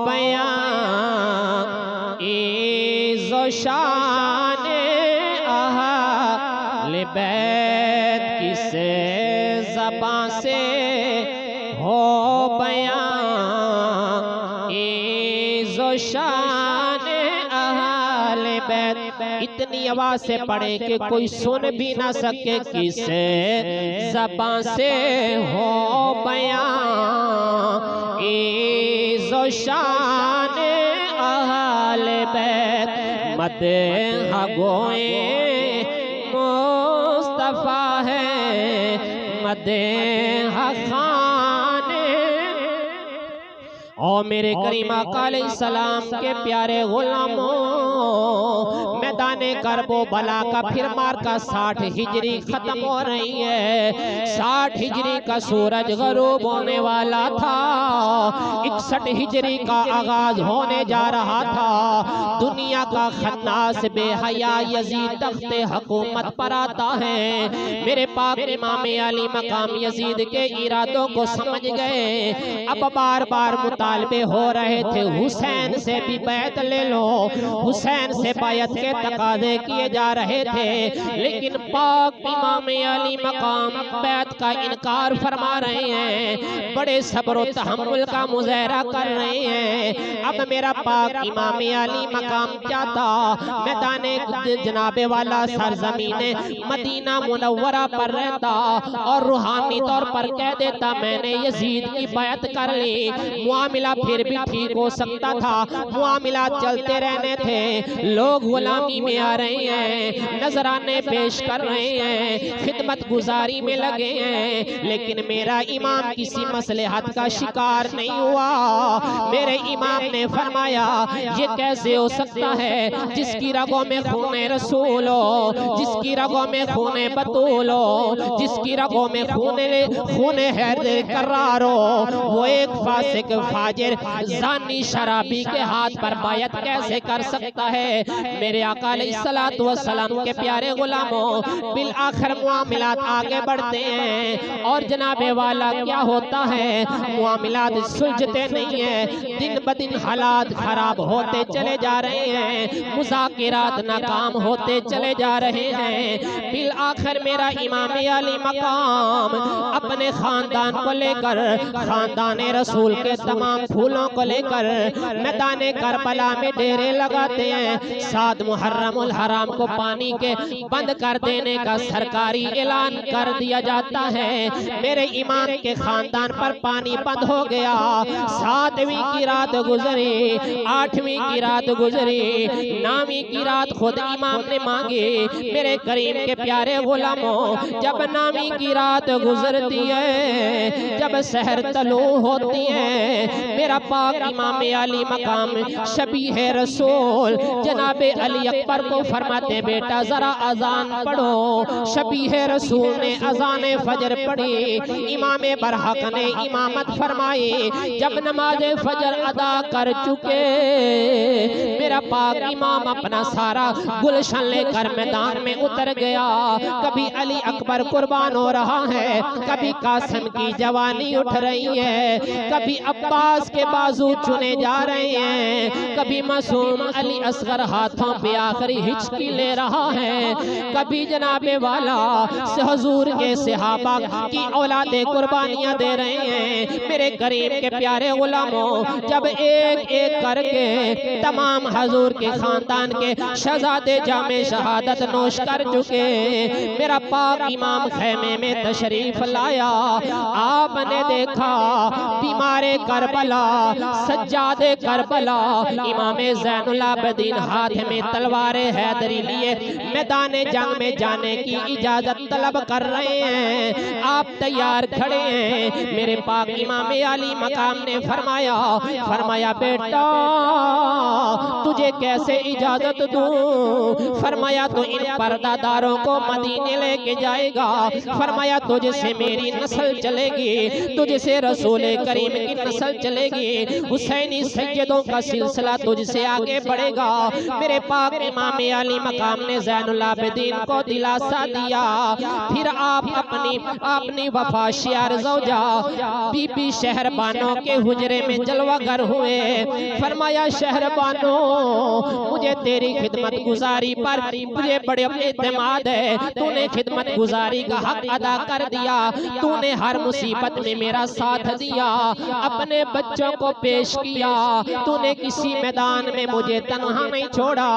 बयां इज़्ज़ो शान अहले बैत, किस ज़बान से हो बयां इज़्ज़ो शान अहले बैत। इतनी आवाज से पढ़े कि कोई सुन भी ना सके, किस ज़बान से हो बयां इज़्ज़ो शान अहले बैत, मदह गोए मुस्तफा है मदह खान। और मेरे करीम आका अलैहिस्सलाम के प्यारे गुलामों, मैं मैदाने करबो बला का फिर मार का 60 हिजरी खत्म हो रही है। 60 हिजरी का सूरज गरूब होने वाला था, 61 हिजरी का आगाज होने जा रहा था। दुनिया का खन्नास बेहया यजीद तख्ते हुकूमत पर आता है। मेरे पाक इमाम अली मकाम यजीद के इरादों को समझ गए। अब बार बार मुतालबे हो रहे थे, हुसैन से भी बैत ले लो, हुसैन से बैत के तकाजे किए जा रहे थे, लेकिन पाक इमाम अली मकाम बैत का इनकार फरमा रहे हैं, बड़े सब्र और तहम्मुल का मुजाहरा कर रहे हैं। अब मेरा पाक इमाम अली मकाम चाहता मैदाने जनाबे वाला सरजमीने मदीना मुनव्वरा पर रहता और रूहानी तौर पर कह देता मैंने यजीद की बैत कर ली, मुआमिला फिर भी ठीक हो सकता था। मुआमिला चलते रहने थे, लोग गुलामी में आ रहे हैं, नजराने पेश कर रहे हैं, खिदमत गुजारी में लगे हैं, लेकिन मेरा इमाम किसी मसलहत का शिकार नहीं हुआ। मेरे इमाम ने फरमाया ये कैसे हो सकता है जिसकी रगों में खूने रसूल हो, जिसकी रगों में खूने बतूल हो, जिसकी रगों में खूने हैदर करार हो, वो एक फासिक फाजिर जानी शराबी के हाथ पर बायत कैसे कर सकता है। मेरे आका अलैहिस्सलातु वस्सलाम के प्यारे गुलामों, बिल आखिर मुआमिलात आगे बढ़ते हैं और जनाबे वाला क्या होता है, मुआमिलात सुलझते नहीं है, दिन ब दिन हालात खराब होते चले जा रहे हैं, मुज़ाकिरात नाकाम होते चले जा रहे हैं। बिल आखिर मेरा इमाम अली मकाम अपने खानदान को लेकर, खानदान रसूल के तमाम फूलों को लेकर मैदाने करबला में डेरे लगाते हैं। 7 मुहर्रमुल हराम को पानी के बंद कर देने का सरकारी ऐलान कर दिया जाता है। मेरे इमाम के खानदान पर पानी बंद हो गया। 7वीं की रात गुजरी, 8वीं की रात गुजरी, 9वीं की रात खुद इमाम ने मांगी। मेरे करीम के प्यारे गुलामों, जब 9वीं की रात गुजरती है, जब सहर तलू होती है, मेरा पाक इमाम अली मकाम शबीह रसूल जनाबे अली अकबर को फरमाते बेटा जरा अजान पढ़ो। शबीह रसूल ने अजान फजर पढ़ी, इमाम बरहक ने इमामत फरमाई। जब नमाज फजर अदा कर चुके, मेरा पाक इमाम अपना सारा गुलशन लेकर मैदान में उतर गया। कभी अली अकबर कुर्बान हो रहा है, कभी कासिम की जवानी उठ रही है, कभी अब्बास के बाजू चुने जा रहे हैं, कभी मासूम अली असगर हाथों पे आखिरी हिचकी ले रहा है, कभी जनाबे वाला से हुजूर के सहाबा की औलादे कुर्बानियां दे रहे हैं। मेरे करीम के प्यारे गुलामों, जब एक एक करके तमाम हुजूर के खानदान के शहजादे जामे शहादत नोश कर चुके, मेरा पाक इमाम खैमे में तशरीफ लाया। आपने देखा बीमारे करबला, सज्जादे करबला, इमाम ज़ैनुल आबिदीन हाथ में तलवार हैदरी लिए मैदाने जंग में जाने की इजाजत तलब कर रहे हैं। आप तैयार खड़े हैं। मेरे पाक इमाम अली मकाम ने फरमाया बेटा तुझे कैसे इजाजत दूं? फरमाया तो इन पर्दादारों को मदीने लेके जाएगा। फरमाया तुझसे मेरी नस्ल चलेगी, तुझसे रसूल करीम की नस्ल चलेगी, हुसैनी सैयदों का सिलसिला तुझसे आगे बढ़ेगा। मेरे पाक इमाम अली मकाम ने ज़ैनुल आबिदीन को दिलासा दिया। फिर आप अपनी वफा शियार ज़ौजा बीबी शहरबानो के हुजरे में जलवागर हुए। फरमाया शहरबानो मुझे तेरी खिदमत गुजारी पर मुझे बड़े एतमाद है, तूने खिदमत गुजारी का हक अदा कर दिया, तूने हर मुसीबत में मेरा साथ दिया, अपने बच्चों को पेश किया, तूने किसी मैदान में मुझे तन्हा नहीं छोड़ा।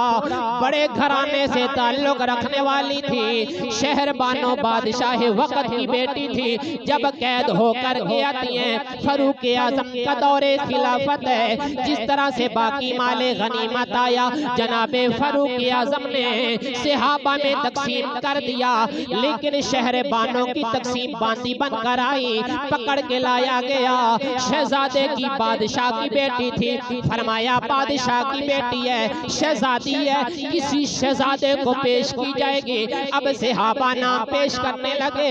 बड़े घराने से ताल्लुक रखने वाली थी, शहरबानो बादशाह वक्त की बेटी थी। जब कैद होकर के आती है, फारूक आजम का दौरे खिलाफत है, जिस तरह से बाकी माले गनीमत आया जनाबे फारूक आजम ने सहाबा में तकसीम कर दिया, लेकिन शहरबानों की तकसीम बांदी बनकर आई, पकड़ के लाया गया। शहजादे की बादशाह की बेटी थी, फरमाया बादशाह की बेटी है, शहजादी है, किसी शहजादे को पेश की जाएगी। अब सहाबा नाम पेश करने लगे।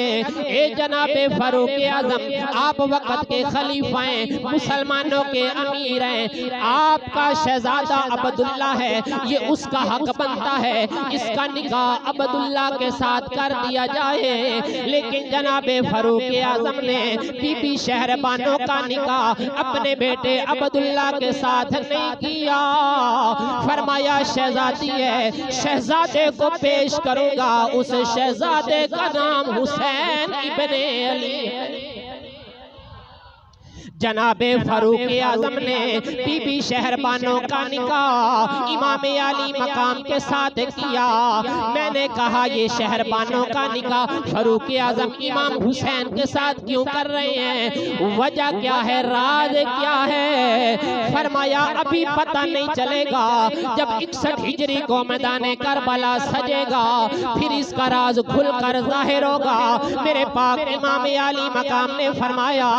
ए जनाबे फारूक आजम, आप वक्त के खलीफा हैं, मुसलमानों के अमीर हैं, आपका शहजादा अब्दुल्ला है, ये उसका हक बनता है इसका निकाह अब्दुल्ला के साथ कर दिया जाए। लेकिन जनाबे फारूक आजम ने बीबी शहरबानो का निकाह अपने बेटे अब्दुल्ला के साथ नहीं किया। फरमाया शहजादी है, शहजादे को पेश करूंगा, उस शहजादे का नाम हुसैन इब्ने अली है। जनाबे फारूक आजम ने बीबी शहरबानो का निकाह इमाम अली मकाम के साथ किया। मैंने कहा ये शहरबानो का निकाह फारूक आजम इमाम हुसैन के साथ क्यों कर रहे हैं, वजह क्या है, राज क्या है? फरमाया अभी पता नहीं चलेगा, जब 61 हिजरी को मैदान करबला सजेगा फिर इसका राज खुलकर जाहिर होगा। मेरे पाक इमाम अली मकाम ने फरमाया,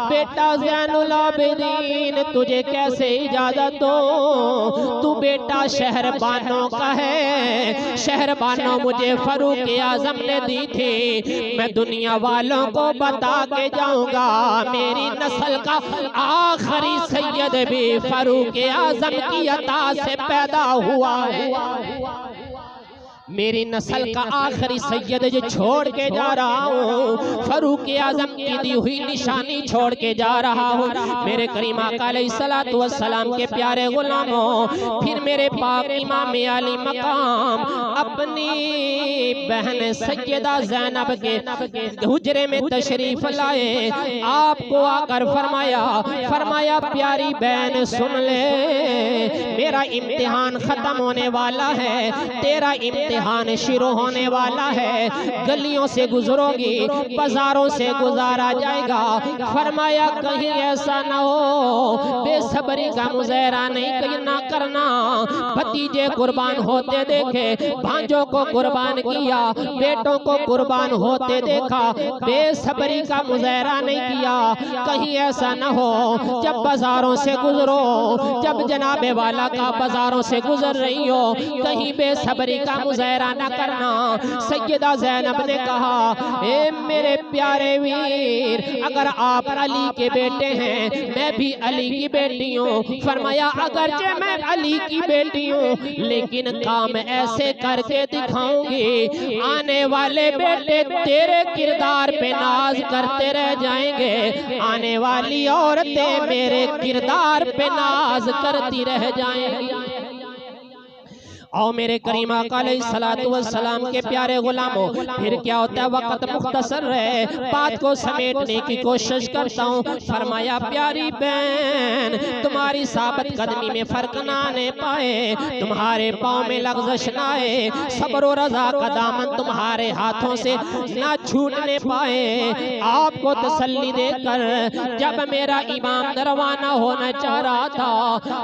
बेटा ज़ैनुल आबिदीन तुझे कैसे इजाजत दो, तू बेटा शहरबानो का है, शहरबानो मुझे फारूक आजम ने दी थी, मैं दुनिया वालों को बता के जाऊंगा मेरी नस्ल का आखिरी सैयद भी फारूक आजम की अता से पैदा हुआ है। मेरी नस्ल का आखिरी सैयद जो छोड़ के जा रहा हूँ, फारूक आजम की दी हुई निशानी छोड़ के जा रहा हूँ। मेरे करीम आका अलैहिस्सलातु वस्सलाम के प्यारे गुलामों, फिर मेरे पाक इमाम अली मकाम अपनी बहन सैयदा ज़ैनब के हुजरे में तशरीफ लाए। आपको आकर फरमाया प्यारी बहन सुन ले, मेरा इम्तिहान खत्म होने वाला है, तेरा इम्तिहान शुरू होने वाला है, गलियों से गुजरोगी, बाजारों से गुजारा जाएगा। फरमाया कहीं ऐसा ना हो, बेसब्री का मुज़ाहरा नहीं ना करना। भतीजे कुर्बान होते देखे, भांजों को कुर्बान किया, बेटों को कुर्बान होते देखा, बेसब्री का मुज़ाहरा नहीं किया। कहीं ऐसा ना हो जब बाजारों से गुजरो, जब जनाबे वाला का बाजारों से गुजर रही हो, कहीं बेसब्री का मुज़ाहरा ना करना। सैयदा ज़ैनब ने कहा, ए मेरे प्यारे वीर, अगर आप अली के बेटे हैं, मैं भी अली की बेटी हूँ। फरमाया अगरचे मैं अली की बेटी हूँ, लेकिन काम ऐसे करके दिखाऊंगी, आने वाले बेटे तेरे किरदार पे नाज करते रह जाएंगे, आने वाली औरतें मेरे किरदार पे नाज करती रह जाएंगी। और मेरे करीम आका अलैहिस्सलातु वस्सलाम के प्यारे गुलामों, फिर क्या होता है, वक्त मुख्तसर है, बात को समेटने की कोशिश करता हूँ। फरमाया प्यारी बहन, तुम्हारी साबित कदमी में फर्क ना आने पाए, तुम्हारे पाँव में लग़ज़श ना आए, सब्र और रज़ा का दामन तुम्हारे हाथों से ना छूटने पाए। आपको तसल्ली देकर जब मेरा इमाम रवाना होना चाह रहा था,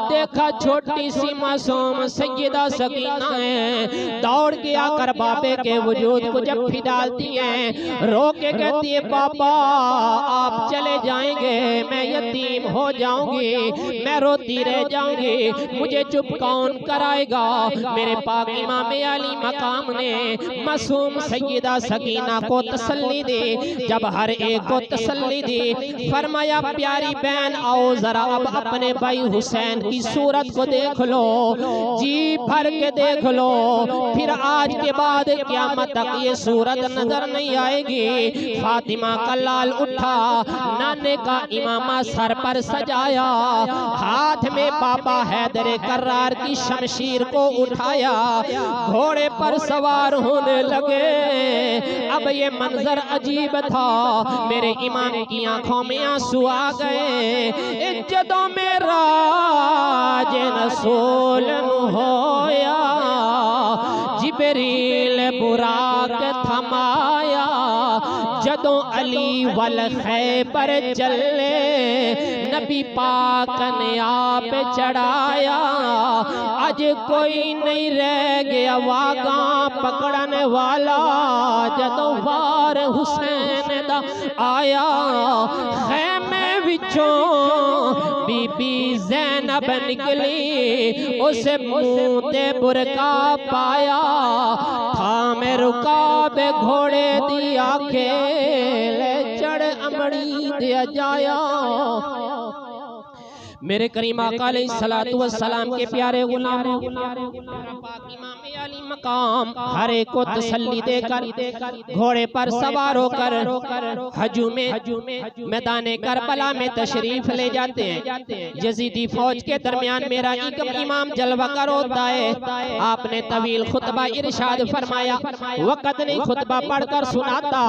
देखा छोटी सी मासूम सैयदा दौड़ के आकर बाबे के वजूद को जप्फी डालती है, रो के कहती है, पापा आप चले जाएंगे, मैं यतीम हो जाऊंगी, मैं रोती रह जाऊंगी, मुझे चुप कौन कराएगा। मेरे पाक इमाम अली मकाम ने मासूम सैयदा सकीना को तसल्ली दी। जब हर एक को तसल्ली दी, फरमाया प्यारी बहन आओ जरा अब अपने भाई हुसैन की सूरत को देख लो, जी भर के देख लो, फिर आज के बाद क़यामत तक ये सूरत नजर नहीं आएगी। फातिमा का लाल उठा, नाने का इमामा सर पर सजाया, हाथ में बाबा हैदर कर्रार की शमशीर को उठाया, घोड़े पर सवार होने लगे। अब ये मंजर अजीब था, मेरे इमाम की आंखों में आंसू आ गए। इज्जतों में राज रसूल होया, जिब्रील बुराक थमाया, जदों अली वल खैबर चले, नबी पाक ने आप चढ़ाया। आज कोई नहीं रह गया वागा पकड़ने वाला, जदों वार हुसैन दा आया, खैमे पिछों बीबी ज़ैनब निकली, उसे मुंह ते बुरका पाया, था में रुकाबे घोड़े दिया खेले, चढ़ अमड़ी दिया जाया। मेरे करीम आका अलैहिस्सलातु वस्सलाम के प्यारे गुलामों, इमाम अली मकाम हर एक को तसल्ली देकर घोड़े पर सवार होकर हजूम मैदान करबला में तशरीफ ले जाते हैं। यजीदी फौज के दरमियान मेरा इमाम जलवा कर होता है। आपने तवील खुतबा इरशाद फरमाया, वक़्त नहीं खुतबा पढ़कर सुनाता।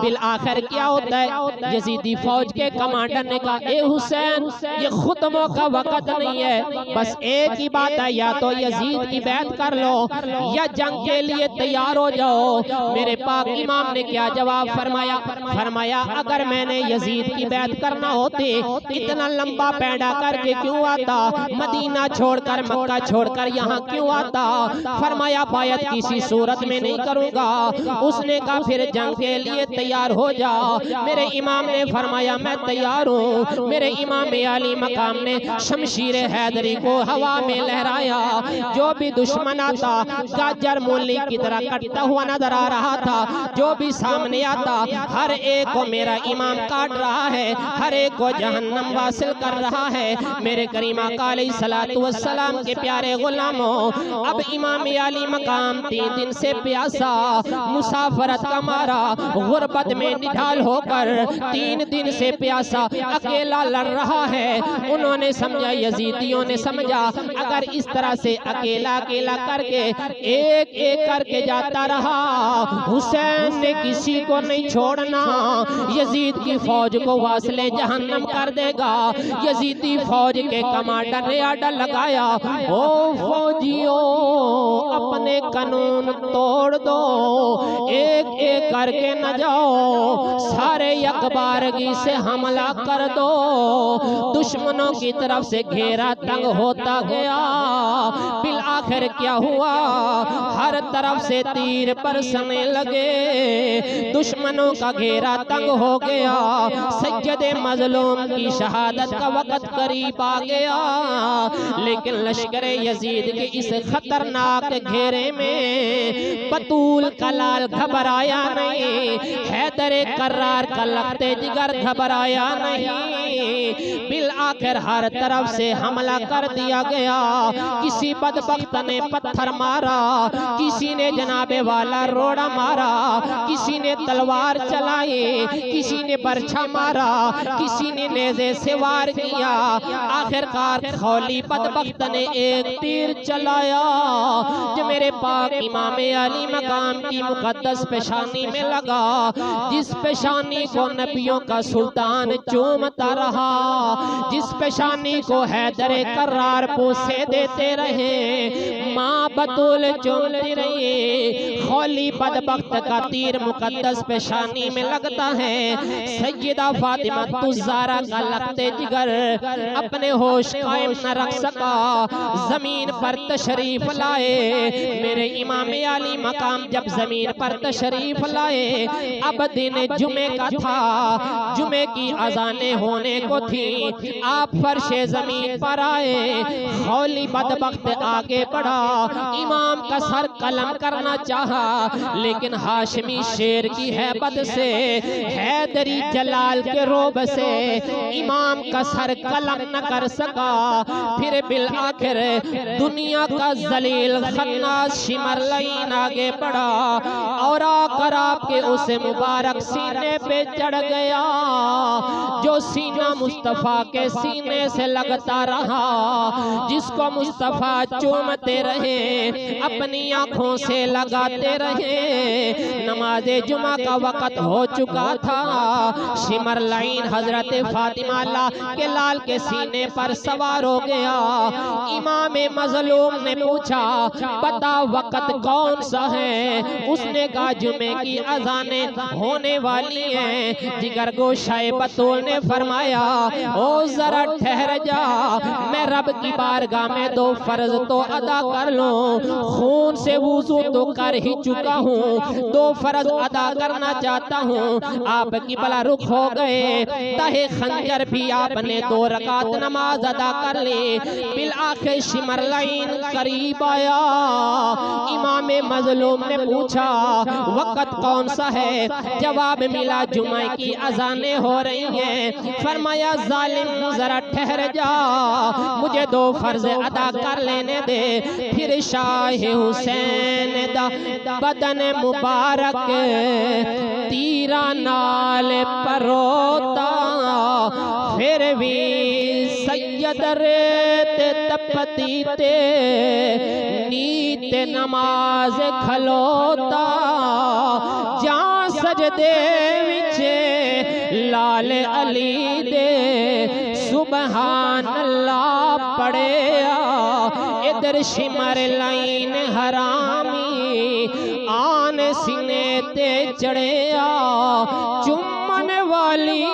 बिल आखिर क्या होता है, यजीदी फौज के कमांडर ने कहा, ए हुसैन, ये खुतबों का वक़्त नहीं है, बस एक ही बात है, या तो यजीद की बैत कर लो या जंग के लिए तैयार हो जाओ। मेरे पाक इमाम ने क्या जवाब फरमाया? फरमाया, अगर मैंने यजीद की बैत करना होती, इतना लंबा पैदा करके क्यों आता, मदीना छोड़कर मक्का छोड़कर यहाँ क्यों आता? फरमाया, बायत किसी सूरत में नहीं करूँगा। उसने कहा, फिर जंग के लिए तैयार हो जा। मेरे इमाम ने फरमाया, मैं तैयार हूँ। मेरे इमाम अली मकाम ने शमशीर हैदरी को हवा में लहराया। जो भी दुश्मन आता गाजर मूली की तरह कटता हुआ नजर आ रहा था। जो भी सामने आता हर एक को मेरा इमाम काट रहा है, हर एक को जहन्नम वासिल कर रहा है। मेरे करीम आका अलैहिस्सलातु वस्सलाम के प्यारे गुलामों, अब इमाम अली मकाम 3 दिन से प्यासा, मुसाफरत का मारा, गुर्बत में निढाल होकर 3 दिन से प्यासा अकेला लड़ रहा है। उन्होंने समझा, यजीदियों ने समझा, अगर इस तरह से अकेला अकेला करके एक एक करके जाता रहा, हुसैन ने किसी को नहीं छोड़ना, यजीद की फौज को वासले जहन्नम कर देगा। यजीदी फौज के कमांडर ने आर्डर लगाया, ओ फौजियों, अपने कानून तोड़ दो, एक एक करके न जाओ, सारे यकबारगी से हमला कर दो। दुश्मनों की तरफ से घेरा तंग होता गया। बिल आखिर क्या हुआ, हर तरफ से तीर बरसने लगे, दुश्मनों का घेरा तंग हो गया। सज्जदे मजलूम की शहादत का वक़्त करीब आ गया, लेकिन लश्कर यजीद के इस खतरनाक घेरे में बतूल का लाल घबराया नहीं, हैदर कर्रार का लगते जिगर घबराया नहीं। बिल आखिर हर तरफ से हमला कर दिया गया। किसी बदबख्त ने पत्थर मारा, किसी ने जनाबे वाला रोड़ा मारा, किसी ने तलवार चलाई, किसी ने बरछा मारा, किसी ने नेज़े से वार किया। आखिरकार खौली बदबख्त ने एक तीर चलाया जो मेरे पाक इमाम अली मकाम की मुकद्दस पेशानी में लगा, जिस पेशानी को नबियों का सुल्तान चूमता रहा, जिस पेशानी को हैदर कर्रार पोसे देते रहे, माँ बतूल चूमती रही। खौली बदबख्त का तीर मुकद्दस पेशानी में लगता है। सैयदा फातिमा तुज़ारा का लगते जिगर अपने होश कायम न रख सका, जमीन पर तशरीफ लाए। मेरे इमाम अली मकाम जब जमीन पर तशरीफ लाए, अब दिन जुमे का था, जुमे की अजानें होने को थी। आप फर्शे जमीन पर आए, खौली बदबख्त आगे बढ़ा, इमाम का सर कलम करना चाहा, लेकिन हाशमी शेर की हैबत से, हैदरी जलाल के रोब से इमाम का सर कलम न कर सका। फिर बिल आखिर दुनिया का जलील खन्नास शिमरलईन आगे बढ़ा और आकर आपके उस मुबारक सीने पे चढ़ गया जो सीना मुस्तफा के सीने से लगता रहा, जिसको मुस्तफा चूमते रहे, अपनी आंखों से लगाते रहे। नमाज़े जुमा का वक़्त हो चुका था। शिमरलईन हजरत फातिमा अल्लाह के लाल के सीने पर सवार हो गया। इमाम मजलूम ने पूछा, बता वक़्त कौन सा है? उसने कहा, जुमे की अज़ानें होने वाली हैं। जिगर गोशाए बतूल ने फरमाया, ओ जरा ठहर जा, मैं रब की बारगाह में 2 फर्ज तो अदा कर लूं। खून से वुजू तो कर ही चुका हूँ, 2 फर्ज अदा करना चाहता हूँ। आपकी भला रुख हो गए, तहे खंजर भी आपने 2 रकात नमाज अदा कर ली। बिल आखिर शिमरलाइन करीब आया। इमाम मजलूम ने पूछा वक़्त कौन सा है? जवाब मिला जुमा की अजानें हो रही हैं। फरमाया जालिम जरा ठहर जा, मुझे 2 फर्ज अदा कर लेने दे। फिर शाह हुसैन दा बदन मुबारक तीरा नाल परोता, फिर भी सैयद रेत तपती ते नीत नमाज खलोता। जान सजदे विच लाल अली दे सुबहान अल्लाह पढ़िया। इधर शिमर लाइन हरामी आन सीने ते चढ़िया। चुम्मन वाली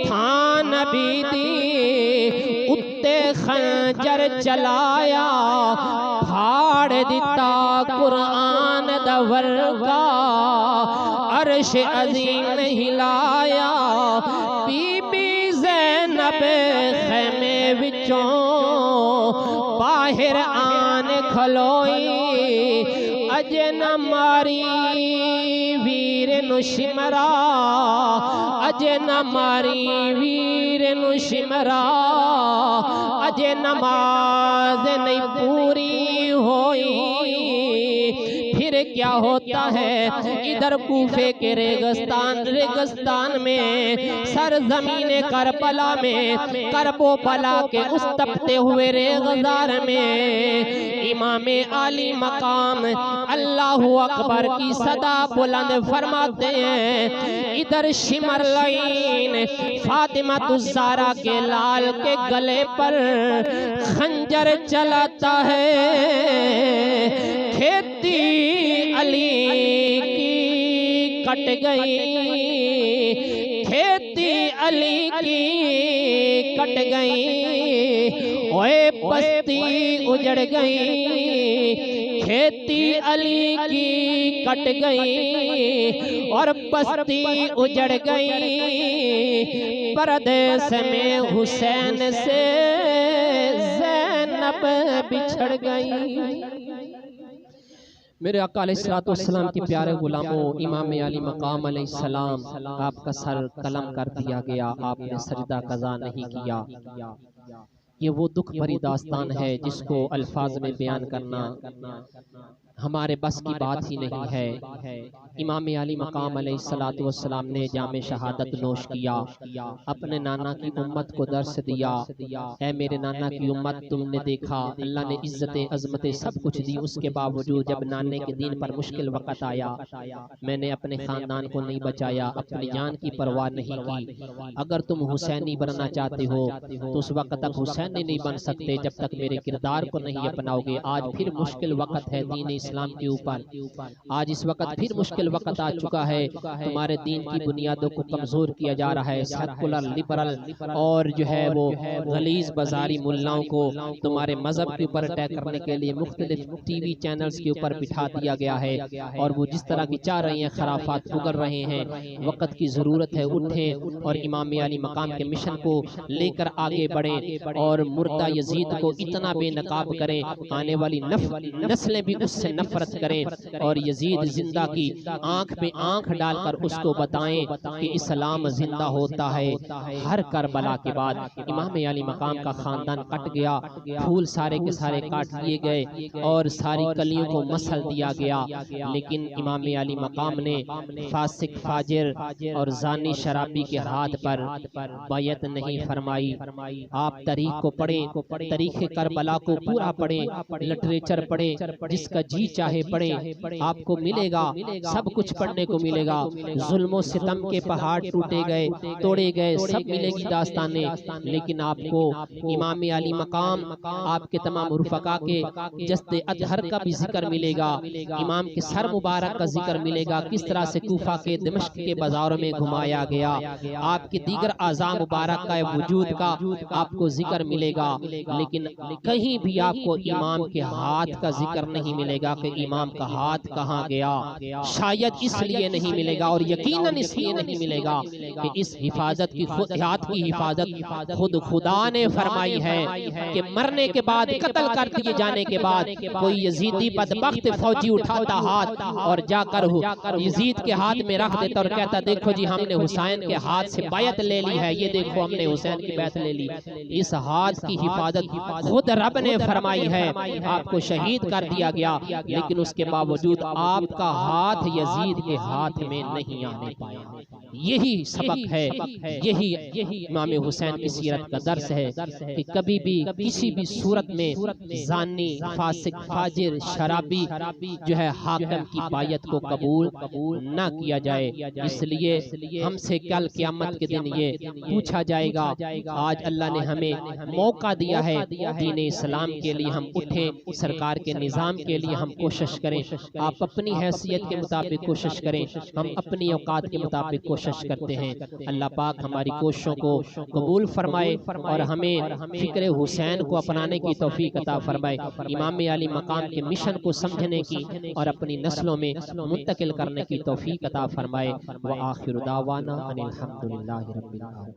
थान नबी दी उत्ते खंजर चलाया। फाड़ दिता कुरान दा वर्गा, अर्श अजीम हिलाया। बीबी ज़ैनब खैमे विचों बाहर आन खलोई। अजे न मारी वीर नु शिमरा, अजे न मारी वीर नु शिमरा। अजे नमाज नहीं पूरी होई, फिर क्या होता है? इधर कूफे के रेगिस्तान में, सरजमीन करबला में, करबो बला के उस तपते हुए रेगिस्तान में इमाम आली मकाम अल्लाहु अकबर की सदा बुलंद फरमाते हैं। इधर शिमर लाइन फातिमा तुज़ारा के लाल के गले पर खंजर चलाता है। खेती अली की कट गई, खेती अली की कट गई। ओए बस्ती उजड़ गई, खेती अली की कट गई और बस्ती उजड़ गई। परदेस में हुसैन से ज़ैनब बिछड़ गई। मेरे आका अलैहिस्सलाम के प्यारे गुलामों, इमाम अली मकाम अलैहिस्सलाम, आपका सर कलम कर दिया गया, आपने सजदा कज़ा नहीं किया। ये वो दुख भरी दास्तान है जिसको अल्फाज में बयान करना हमारे बस की बात ही नहीं है। इमाम अली मकाम अलैहिस्सलाम ने जामे शहादत नोश किया, अपने नाना की उम्मत को दर्स दिया। ऐ मेरे नाना की उम्मत, तुमने देखा अल्लाह ने इज्जत अजमत सब कुछ दी, उसके बावजूद जब नाने के दिन पर मुश्किल वक़्त आया, मैंने अपने ख़ानदान को नहीं बचाया, अपनी जान की परवाह नहीं की। अगर तुम हुसैनी बनना चाहते हो तो उस वक़्त तक हुसैनी नहीं बन सकते जब तक मेरे किरदार को नहीं अपनाओगे। आज फिर मुश्किल वक़्त है दीन इस्लाम के ऊपर, आज इस वक्त फिर मुश्किल वक्त आ चुका है। तुम्हारे दीन की बुनियादों को कमजोर किया जा रहा है। सेकुलर, लिबरल और जो है वो गलीज बाजारी मुल्लाओं को तुम्हारे मजहब के ऊपर अटैक करने के लिए मुख्तलिफ टीवी चैनल्स के ऊपर बिठा दिया गया है और वो जिस तरह की चाह रहे हैं खराफात उगर रहे हैं। वक्त की जरूरत है, उठें और इमाम अली मकाम के मिशन को लेकर आगे बढ़ें और मुर्दा यजीद को इतना बेनकाब करें, आने वाली नस्लें भी उससे नफरत करें और यजीद जिंदा की आंख में आंख डालकर उसको बताएं कि इस्लाम जिंदा होता है। हर करबला के बाद इमाम अली मकाम का खानदान कट गया, फूल सारे के सारे काट लिए गए और सारी कलियों को मसल दिया गया, लेकिन इमाम अली मकाम ने फासिक, फाजिर और जानी शराबी के हाथ पर बैयत नहीं फरमाई। आप तारीख को पढ़ें, तारीख करबला को पूरा पढ़ें, लिटरेचर पढ़ें, जिसका जी जी चाहे पढ़े, आपको मिलेगा, सब कुछ पढ़ने को मिलेगा। जुल्मों सितम के पहाड़ टूटे गए, तोड़े गए, सब मिलेगी दास्तानें, लेकिन आपको इमाम अली मकाम, आपके तमाम रुफका के जस्ते अतहर का भी जिक्र मिलेगा, इमाम के सर मुबारक का जिक्र मिलेगा, किस तरह से कूफा के दमिश्क के बाजारों में घुमाया गया, आपके दीगर आज़ा मुबारक का वजूद का आपको जिक्र मिलेगा। लेकिन कहीं भी आपको इमाम के हाथ का जिक्र नहीं मिलेगा कि इमाम का हाथ कहाँ गया। शायद इसलिए नहीं मिलेगा और यकीनन इसलिए नहीं मिलेगा कि इस हिफाजत की, खुद हाथ की हिफाजत खुद खुदा ने फरमाई है कि मरने के बाद, कत्ल कर दिए जाने के बाद कोई यजीदी बदबख्त फौजी उठाता हाथ और जाकर यजीद के हाथ में रख देता और कहता देखो जी हमने हुसैन के हाथ से बैत ले ली है, ये देखो हमने हुसैन की बैत ले ली। इस हाथ की हिफाजत खुद रब ने फरमाई है, आपको शहीद कर दिया गया, लेकिन उसके बावजूद आपका हाथ यजीद के हाथ में नहीं आने पाया। यही सबक है, यही इमाम हुसैन की सीरत का दर्स है कि कभी भी किसी भी सूरत में जानी, फासिक, फाजिर, शराबी जो है हाकिम की बायत को कबूल ना किया जाए। इसलिए हमसे कल क़यामत के दिन ये पूछा जाएगा। आज अल्लाह ने हमें मौका दिया है दीन इस्लाम के लिए, हम उठें, सरकार के निज़ाम के लिए हम कोशिश करें। आप अपनी हैसियत के मुताबिक कोशिश करें, हम अपनी औकात के मुताबिक कोशिश करते हैं। अल्लाह पाक हमारी कोशिशों को कबूल फरमाए और हमें फिक्र हुसैन को अपनाने की तौफीक अता फरमाए, इमाम अली मकाम के मिशन को समझने की और अपनी नस्लों में मुंतकिल करने की तौफीक अता फरमाए। व आखिर दावाना अनिल हम्दुलिल्लाहि रब्बिल आलमीन।